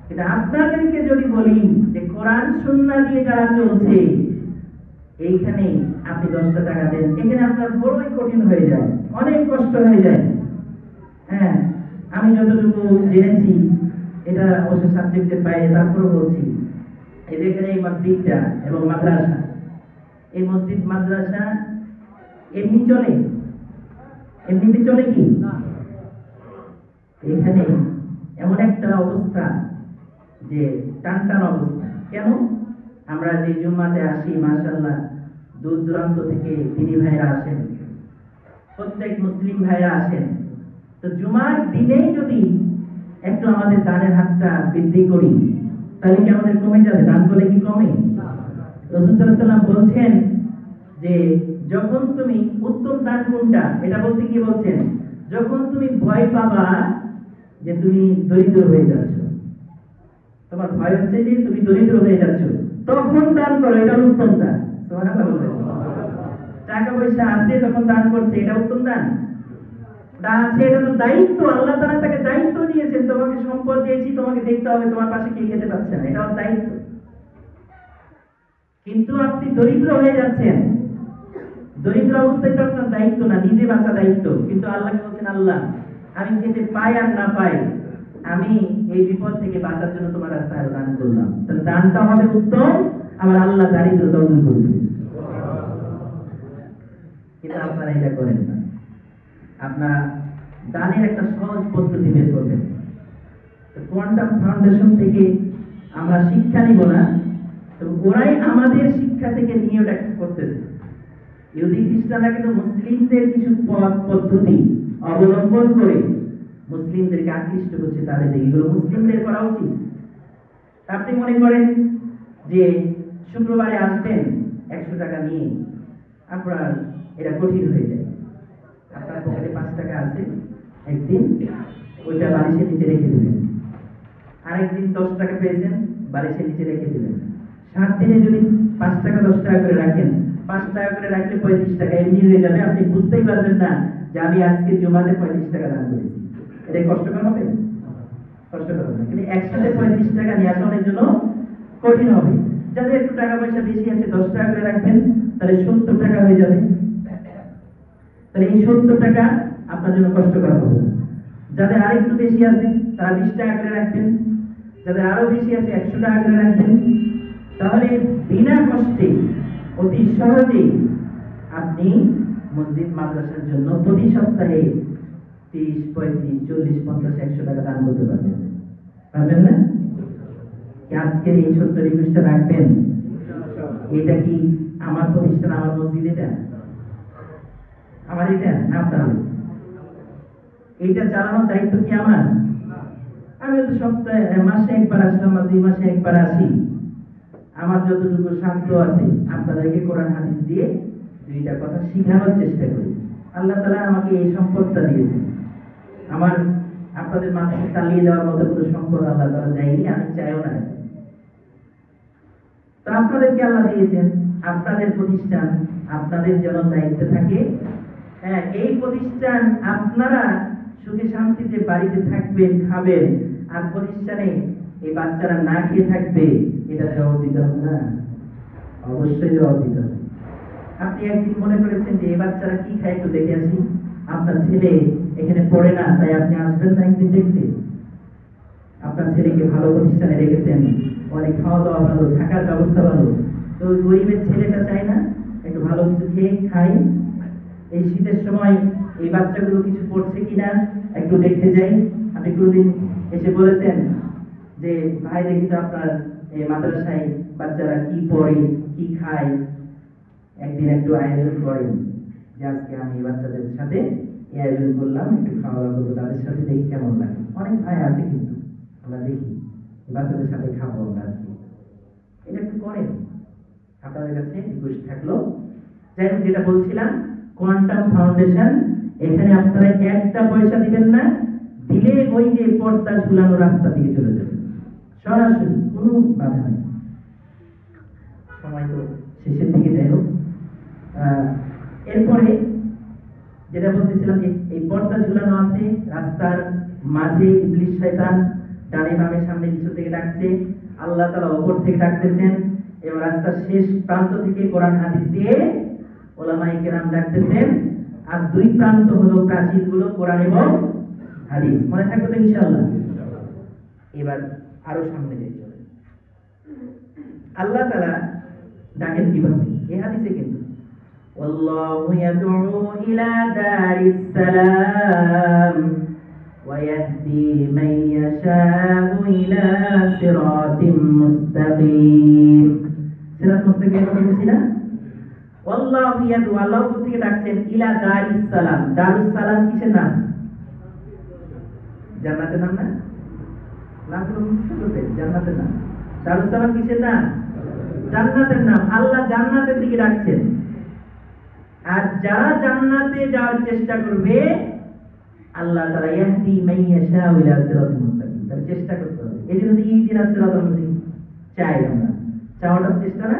[SPEAKER 1] কিন্তু আপনাদেরকে যদি বলি যে কোরআন সুন্নাহ দিয়ে যারা চলছে, এইখানে আপনি 10টা টাকা দেন, এখানে আপনার বড়ই কঠিন হয়ে যায়, অনেক কষ্ট হয়ে যায়। হ্যাঁ, আমি যতটুকু জেনেছি, এটা অবশ্য সাবজেক্টের বাইরে, তারপরে বলছি, এই যে এখানে এই মসজিদটা এবং মাদ্রাসা, এই মসজিদ মাদ্রাসা এমনি চলে? এমনিতে চলে কি? এখানে এমন একটা অবস্থা যে টান টান অবস্থা। কেন? আমরা যে জুম্মাতে আসি, মাশাআল্লাহ দূর দূরান্ত থেকে দিনী ভাইরা আসেন, প্রত্যেক মুসলিম ভাইরা আসেন। তো জুমার দিনেই যদি একটু আমাদের দানের হাতটা বৃদ্ধি করি, তাহলে কি আমাদের কমে যাবে? দান করলে কি কমে? রাসূল সাল্লাল্লাহু আলাইহি ওয়াসাল্লাম বলছেন যে যখন তুমি উত্তম দান কোনটা, এটা বলতে কি বলছেন? যখন তুমি ভয় পাবা যে তুমি দরিদ্র হয়ে যাচ্ছ, তোমার ভয় হচ্ছে যে তুমি দরিদ্র হয়ে যাচ্ছ, তখন দান করো, এটা উত্তম দান। সুবহানাল্লাহ বলবেন। টাকা পয়সা আছে তখন দান করছে, এটা উত্তম দান? ওটা আছে, এটা তো দায়িত্ব। আল্লাহ তাআলা তাকে দায়িত্ব দিয়েছেন, তোমাকে সম্পদ দিয়েছি, তোমাকে দেখতে হবে তোমার পাশে কে খেতে পাচ্ছে না, এটা ওর দায়িত্ব। কিন্তু আপনি দরিদ্র হয়ে যাচ্ছেন, দরিদ্র অবস্থায় তো আপনার দায়িত্ব না, নিজে বাঁচা দায়িত্ব। কিন্তু আল্লাহকে বলছেন, আল্লাহ আমি খেতে পাই আর না পাই, আমি এই বিপদ থেকে বাঁচার জন্য তোমার রাস্তায় দান করলাম। তাহলে দানটা হবে উত্তম, আবার আল্লাহ দারিদ্রতা দূর করবে। কিন্তু আপনারা এটা করেন না। আপনারা দানের একটা সহজ পদ্ধতি বের করবেন। কোয়ান্টাম ফাউন্ডেশন থেকে আমরা শিক্ষা নিব না, তো ওরাই আমাদের শিক্ষা থেকে নিয়ে ওটা করতেছে। ইহুদি খ্রিস্টানরা কিন্তু মুসলিমদের কিছু পথ পদ্ধতি অবলম্বন করে মুসলিমদেরকে আকৃষ্ট করছে, তাদের দিকে। এগুলো মুসলিমদের করা উচিত। আপনি মনে করেন যে শুক্রবারে আসবেন 100 টাকা নিয়ে, আপনার এটা কঠিন হয়ে যায়। আপনার পকেটে 5 টাকা আছে, একদিন ওইটা বালিশের নিচে রেখে দেবেন। আরেকদিন 10 টাকা পেয়েছেন, বালিশের নিচে রেখে দেবেন। 7 দিনে যদি 5 টাকা 10 টাকা করে রাখেন, 5 টাকা করে রাখলে 35 টাকা এমনি হয়ে যাবে। আপনি বুঝতেই পারবেন না যে আমি আজকে জমাতে 35 টাকা দান করেছি। এটা কষ্টকর হবে? কষ্টকর হবে না, কিন্তু একসাথে 35 টাকা নিয়ে আসা অনেক জন্য কঠিন হবে। যাদের একটু টাকা পয়সা বেশি আছে, 10 টাকা করে রাখবেন, তাহলে 70 টাকা হয়ে যাবে। তাহলে এই 70 টাকা আপনার জন্য কষ্টকর হবে না। যাদের আরেকটু বেশি আছে, তারা 20 টাকা করে রাখবেন। যাদের আরো বেশি আছে, 100 টাকা করে রাখবেন। তাহলে বিনা কষ্টে, অতি সহজেই আপনি মসজিদ মাদ্রাসার জন্য প্রতি সপ্তাহে 30, 35, 40, 50, 100 টাকা দান করতে পারবেন। পারবেন না? আজকের এই ছোট্ট রিকোয়েস্টটা রাখবেন। এটা কি আমার প্রতিষ্ঠান, আমার মসজিদ, এটা আমার, এটা না আপনার? এটা চালানোর দায়িত্ব কি আমার? আমি তো সপ্তাহে, মাসে একবার আসলাম বা 2 মাসে একবার আসি। আমার যতটুকু সাধ্য আছে আপনাদেরকে কোরআন হাদিস দিয়ে 2টা কথা শিখানোর চেষ্টা করি। আল্লাহ তাআলা আমাকে এই সম্পদটা দিয়েছেন। আমার আপনাদের মাঝে চালিয়ে দেওয়ার মতো কোনো সম্পদ আল্লাহ তাআলা দেয়নি, আমি চাইও না। তো আপনাদেরকে আল্লাহ দিয়েছেন, আপনাদের প্রতিষ্ঠান, আপনাদের যেন দায়িত্ব থাকে। হ্যাঁ, এই প্রতিষ্ঠান আপনারা সুখে শান্তিতে বাড়িতে থাকবেন, খাবেন, আর প্রতিষ্ঠানে এই বাচ্চারা না খেয়ে থাকবে, এটা জবাব দিতে হবে না? অবশ্যই জবাব দিতে হবে। আপনি একদিন মনে করেছেন যে এই বাচ্চারা কি খায় একটু দেখে আসি, আপনার ছেলে এখানে পড়ে না, তাই আপনি আসবেন না একদিন দেখতে? আপনার ছেলেকে ভালো প্রতিষ্ঠানে রেখেছেন, অনেক খাওয়া দাওয়া ভালো, থাকার ব্যবস্থা ভালো, তো ওই গরিবের ছেলেটা চায় না একটু ভালো কিছু খেয়ে খাই? এই শীতের সময় এই বাচ্চাগুলো কিছু পড়ছে কিনা একটু দেখতে যাই। আপনি কোনদিন এসে বলেছেন যে ভাই দেখি তো আপনার এই মাদ্রাসায় বাচ্চারা কি পড়ে, কি খায়? একদিন একটু আয়োজন করেন যে আজকে আমি বাচ্চাদের সাথে এই আয়োজন করলাম, একটু খাওয়া দাওয়া করবো তাদের সাথে, দেখি কেমন লাগে। অনেক ভাই আছে কিন্তু আমরা দেখি বাচ্চাদের সাথে খাবো আমরা আজকে, এটা একটু করেন। আপনাদের কাছে রিকোয়েস্ট থাকলো। যাই হোক, যেটা বলছিলাম, কোয়ান্টাম ফাউন্ডেশন, এখানে আপনারা 1টা পয়সা দিবেন না, দিলে ওই যে পর্দা ঝুলানো রাস্তা থেকে চলে যাবে সরাসরি, কোনো বাধা নেই। সময় তো শেষের দিকে, যাই হোক। এরপরে যেটা বলতেছিলাম যে এই পর্দা ঝুলানো আছে রাস্তার মাঝে, ইবলিস শয়তান ডানে বামে সামনে পিছু থেকে ডাকছে, আল্লাহ তাআলা উপর থেকে ডাকতেছেন, এবং রাস্তার শেষ প্রান্ত থেকে কোরআন হাদিস দিয়ে উলামায়ে কেরাম ডাকতেছেন, আর দুই প্রান্ত হলো প্রাচীরগুলো কোরআন এবং হাদিস। মনে থাকবে তো ইনশাআল্লাহ? এবার আরো সামনে যাই, চলে আল্লাহ তাআলা ডাকেন কিভাবে? এই হাদিসে কিন্তু والله يدعو إلى دار السلام ويهدي من يشاء إلى صراط مستقيم। صراط مستقيم বলছিনা? والله يدعو, আল্লাহ থেকে ডাকছেন ইলা দারিস সালাম। দারুস সালাম কিসের নাম? জান্নাতের নাম না? নামগুলো বুঝতে হবে, জান্নাতের নাম। দারুস সালাম কিসের নাম? জান্নাতের নাম। আল্লাহ জান্নাতের দিকে ডাকছেন, আর যারা জান্নাতে যাওয়ার চেষ্টা করবে আল্লাহ তাআলা ইয়াহদি মান ইয়াশাউ ইলা সিরাতিল মুস্তাকিম, তার চেষ্টা করতে হবে। এই জন্য ইহদিনাস সিরাতাল মুস্তাকিম চাই আমরা, চাওয়াটা চেষ্টা না,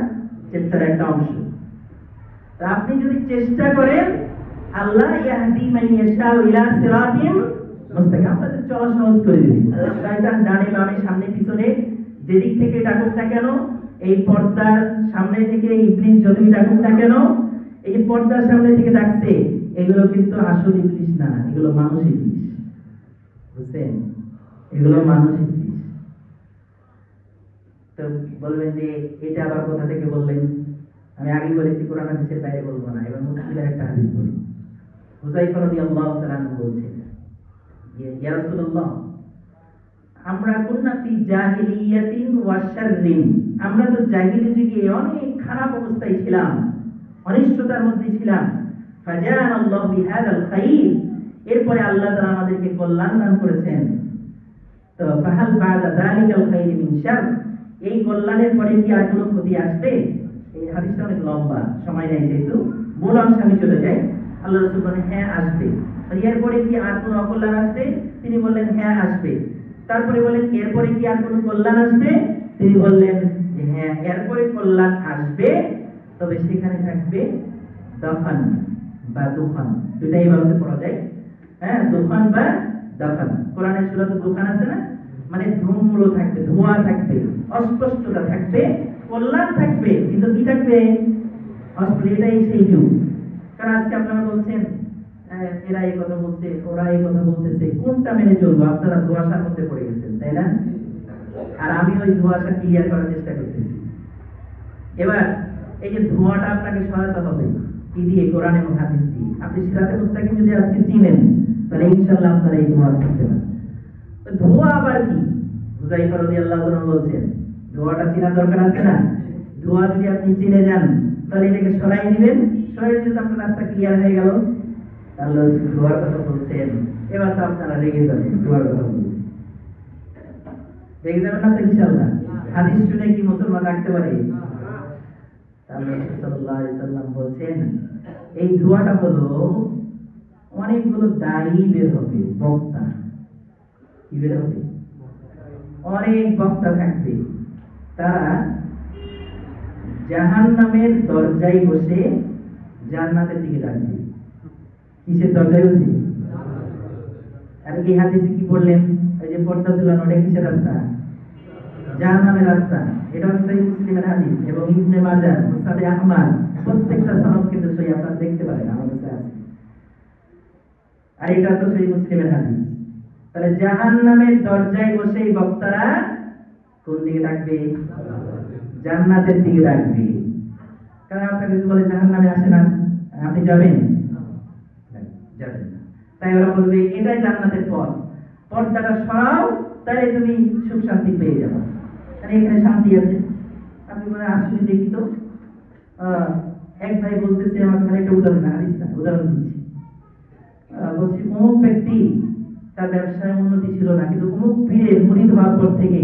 [SPEAKER 1] চেষ্টার একটা অংশ। তা আপনি যদি চেষ্টা করেন আল্লাহ ইয়াহদি মান ইয়াশাউ ইলা সিরাতিল মুস্তাকিম, আপনাদের চলা সহজ করে দিবেন। শয়তান ডানে বামে সামনে পিছনে যেদিক থেকে ডাকুক না কেন, এই পর্দার সামনে থেকে ইবলিস যতই ডাকুক না কেন, এই পর্দার সামনে থেকে ডাকছে, এগুলো কিন্তু আসল ইবলিস না, এগুলো মানুষ ইবলিস। বুঝছেন? এগুলো মানুষ ইবলিস। তো বলবেন যে এটা আবার কোথা থেকে বললেন? আমি আগে বলেছি কোরআন হাদিসের বাইরে বলবো না। এবার মুসলিমের একটা হাদিস বলি। হুযায়ফা রাদিয়াল্লাহু তাআলা বলছেন, ইয়া রাসূলুল্লাহ, আমরা কুন্না ফি জাহিলিয়াতিন ওয়া শাররিন, আমরা তো জাহিলি যুগে অনেক খারাপ অবস্থায় ছিলাম, অনিষ্টতার মধ্যে ছিলাম। ফাজাআনাল্লাহু বিহাদাল খাইর, এরপরে আল্লাহ তাআলা আমাদেরকে কল্যাণ দান করেছেন। তো ফাহাল বা'দা যালিকাল খাইর মিন শার, এই কল্যাণের পরে কি আর কোনো ক্ষতি আসবে? এই হাদিসটা অনেক লম্বা, সময় নেই যেহেতু মূল অংশে আমি চলে যাই। আল্লাহ রাসূল বলেন হ্যাঁ আসবে। এরপরে কি আর কোনো অকল্যাণ আসবে? তিনি বললেন হ্যাঁ আসবে। তারপরে বলেন এরপরে কি আর কোনো কল্যাণ আসবে? তিনি বললেন যে হ্যাঁ এরপরে কল্যাণ আসবে, তবে সেখানে থাকবে দফান বা দুখান, দুটাই ভাবে পড়া যায়। হ্যাঁ, দুখান বা দফান। কোরআনের সূরাতে দুখান আছে না, মানে ধুমগুলো থাকবে, ধোঁয়া থাকবে, অস্পষ্টতা থাকবে, কল্যাণ থাকবে, কিন্তু কি থাকবে? অস্পষ্ট। এটাই সেই যুগ। কারণ আজকে আপনারা বলছেন এরা এই কথা বলছে, ওরা এই কথা বলতেছে, কোনটা মেনে চলবো? আপনারা ধোঁয়াশার মধ্যে পড়ে গেছেন, তাই না? আর আমি ওই ধোঁয়াশা ক্লিয়ার করার চেষ্টা করতেছি। এবার এই যে ধোঁয়াটা আপনাকে সহায়তা হবে কি দিয়ে? কোরআন এবং হাদিস দিয়ে। আপনি সিরাতে মুস্তাকিম যদি আজকে চিনেন, তাহলে ইনশাআল্লাহ আপনারা এই ধোঁয়া থাকবে না। ধোঁয়া আবার কি? হুযায়ফা রাদিয়াল্লাহু আনহু বলছেন, ধোঁয়াটা চেনা দরকার আছে না? ধোঁয়া যদি আপনি চিনে যান, তাহলে এটাকে সরাই দিবেন, সরাই দিলে আপনার রাস্তা ক্লিয়ার হয়ে গেল। তাহলে ধোঁয়ার কথা বলছেন, এবার তো আপনারা রেগে যাবেন। ধোঁয়ার কথা বলছেন, রেগে যাবেন না তো ইনশাআল্লাহ? হাদিস শুনে কি মুসলমান রাখতে পারে? তাহলে সাল্লাল্লাহু আলাইহি সাল্লাম বলছেন এই ধোঁয়াটা হলো অনেকগুলো দাড়ি বের হবে, বক্তা। কি বের হবে? অনেক বক্তা থাকবে, তারা জাহান্নামের দরজায় বসে জান্নাতের দিকে ডাকবে। কিসের দরজায় বসে? আর এই হাদিসে কি বললেন? এই যে পর্দা ঝুলানো, ওটা কিসের রাস্তা? জাহান্নামের রাস্তা। এটা হচ্ছে সহিহ মুসলিমের হাদিস এবং ইবনে মাজাহ, মুসনাদ আহমদ, প্রত্যেকটা সনদ কিন্তু সহিহ, আপনারা দেখতে পারেন, আমার কাছে আছে। আর এটা তো সহিহ মুসলিমের হাদিস। তাহলে জাহান্নামের দরজায় বসে এই বক্তারা কোন দিকে ডাকবে? জান্নাতের দিকে ডাকবে। কারণ আপনাকে যদি বলে জাহান্নামে আসেন, আপনি যাবেন? যাবেন না। তাই ওরা বলবে এটাই জান্নাতের পথ, পথটাকে সরাও, তাহলে তুমি সুখ শান্তি পেয়ে যাবে। তাহলে এখানে শান্তি আছে। আপনি বলে আসলে দেখি তো, এক ভাই বলতেছে আমাকে, মানে একটা উদাহরণ, হাদিস না, উদাহরণ দিচ্ছি। বলছি অমুক ব্যক্তি, তার ব্যবসায় উন্নতি ছিল না, কিন্তু অমুক পীরের মুরিদ হওয়ার পর থেকে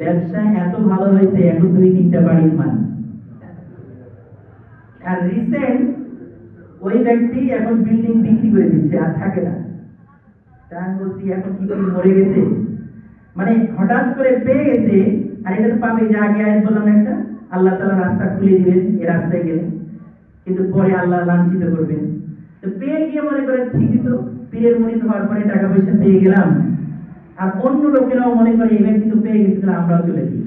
[SPEAKER 1] ব্যবসায় এত ভালো হয়েছে, এখন 2-3টা বাড়ির মালিক। আর রিসেন্ট ওই ব্যক্তি এখন বিল্ডিং বিক্রি করে দিচ্ছে, আর থাকে না। তা আমি বলছি এখন কি করে মরে গেছে? মানে হঠাৎ করে পেয়ে গেছে, আর এটা তো পাবে যে আগে আয়াত বললাম একটা, আল্লাহ তাআলা রাস্তা খুলে দিবেন এই রাস্তায় গেলে, কিন্তু পরে আল্লাহ লাঞ্ছিত করবেন। তো পেয়ে গিয়ে মনে করে ঠিকই তো, পীরের মুরিদ হওয়ার পরে টাকা পয়সা পেয়ে গেলাম, আর অন্য লোকেরাও মনে করে এই ব্যক্তি তো পেয়ে গেছে, তাহলে আমরাও চলে যাই।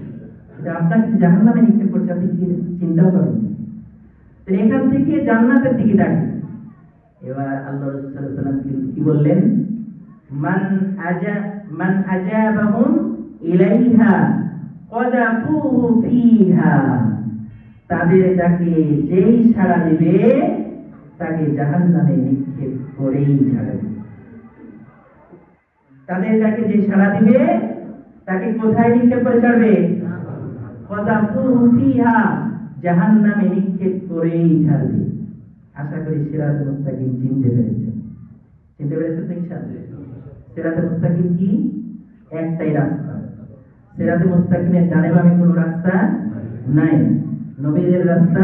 [SPEAKER 1] এটা আপনাকে জাহান্নামে নিক্ষেপ করছে, আপনি কি চিন্তাও করেন? এখান থেকে জান্নাতের দিকে ডাকে। এবার আল্লাহ রাসূল সাল্লাল্লাহু আলাইহি ওয়াসাল্লাম কি বললেন? মান আজাবাহুম ইলাইহা ক্বাযাফুহু ফিহা, তাদের ডাকে যেই সাড়া দিবে তাকে জাহান্নামে নিক্ষেপ করেই ছাড়বে। তাদের ডাকে যে সাড়া দিবে তাকে কোথায় নিক্ষেপ করে ছাড়বে? ক্বাযাফুহু ফিহা, জাহান্নামে নিক্ষেপ করেই ছাড়বে। আশা করি সিরাতুল মুস্তাকিম চিনতে পেরেছেন। চিনতে পেরেছেন তো ইনশাআল্লাহ? সিরাতুল মুস্তাকিম কি? একটাই রাস্তা। সিরাতুল মুস্তাকিমের ডানে বামে কোনো রাস্তা নাই। নবীদের রাস্তা,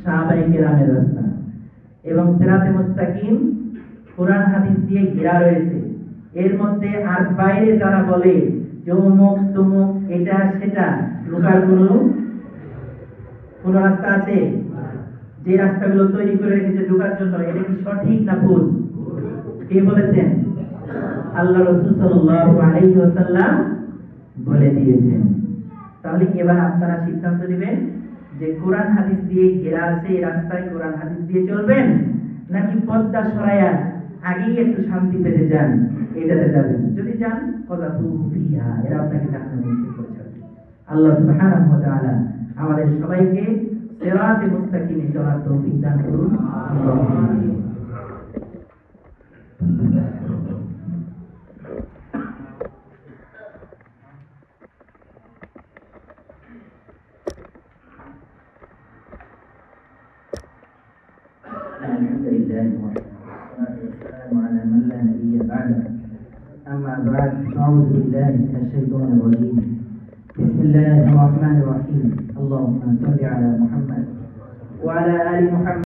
[SPEAKER 1] সাহাবায়ে কেরামের রাস্তা। এবং সিরাতুল মুস্তাকিম কোরআন হাদিস দিয়ে ঘেরা রয়েছে। এর মধ্যে আর বাইরে যারা বলে যে অমুক তমুক এটা সেটা, ঢোকার কোন রাস্তা আছে? যে রাস্তাগুলো তৈরি করে রেখেছে ঢোকার জন্য, এটা কি সঠিক না ভুল? কে বলেছেন? আল্লাহ রাসূল সাল্লাল্লাহু আলাইহি ওয়াসাল্লাম বলে দিয়েছেন। তাহলে এবার আপনারা সিদ্ধান্ত নেবেন যে কোরআন হাদিস দিয়ে ঘেরা আছে এই রাস্তায় কোরআন হাদিস দিয়ে চলবেন, নাকি পর্দা সরায়া আগেই একটু শান্তি পেতে যান এটাতে যাবেন। যদি যান ক্বাযাফুহু ফিহা, এরা আপনাকে জাহান্নামে নিক্ষেপ করে ছাড়বে। আল্লাহ সুবহানাহু ওয়া তাআলা আমাদের সবাইকে সিরাতে মুস্তাকিমে চলার তৌফিক দান করুন। আল্লাহুম্মা আমিন। আলহামদুলিল্লাহ ওয়াসসালাতু ওয়াসসালামু আলা মান লা নাবিয়্যা বা'দা। আম্মা বা'দ, আউযু বিল্লাহি মিনাশ শাইতানির রাজীম। বিসমিল্লাহির রাহমানির রাহিম। আল্লাহুম্মা সাল্লি আলা মুহাম্মাদ ওয়া আলা আলি মুহাম্মাদ।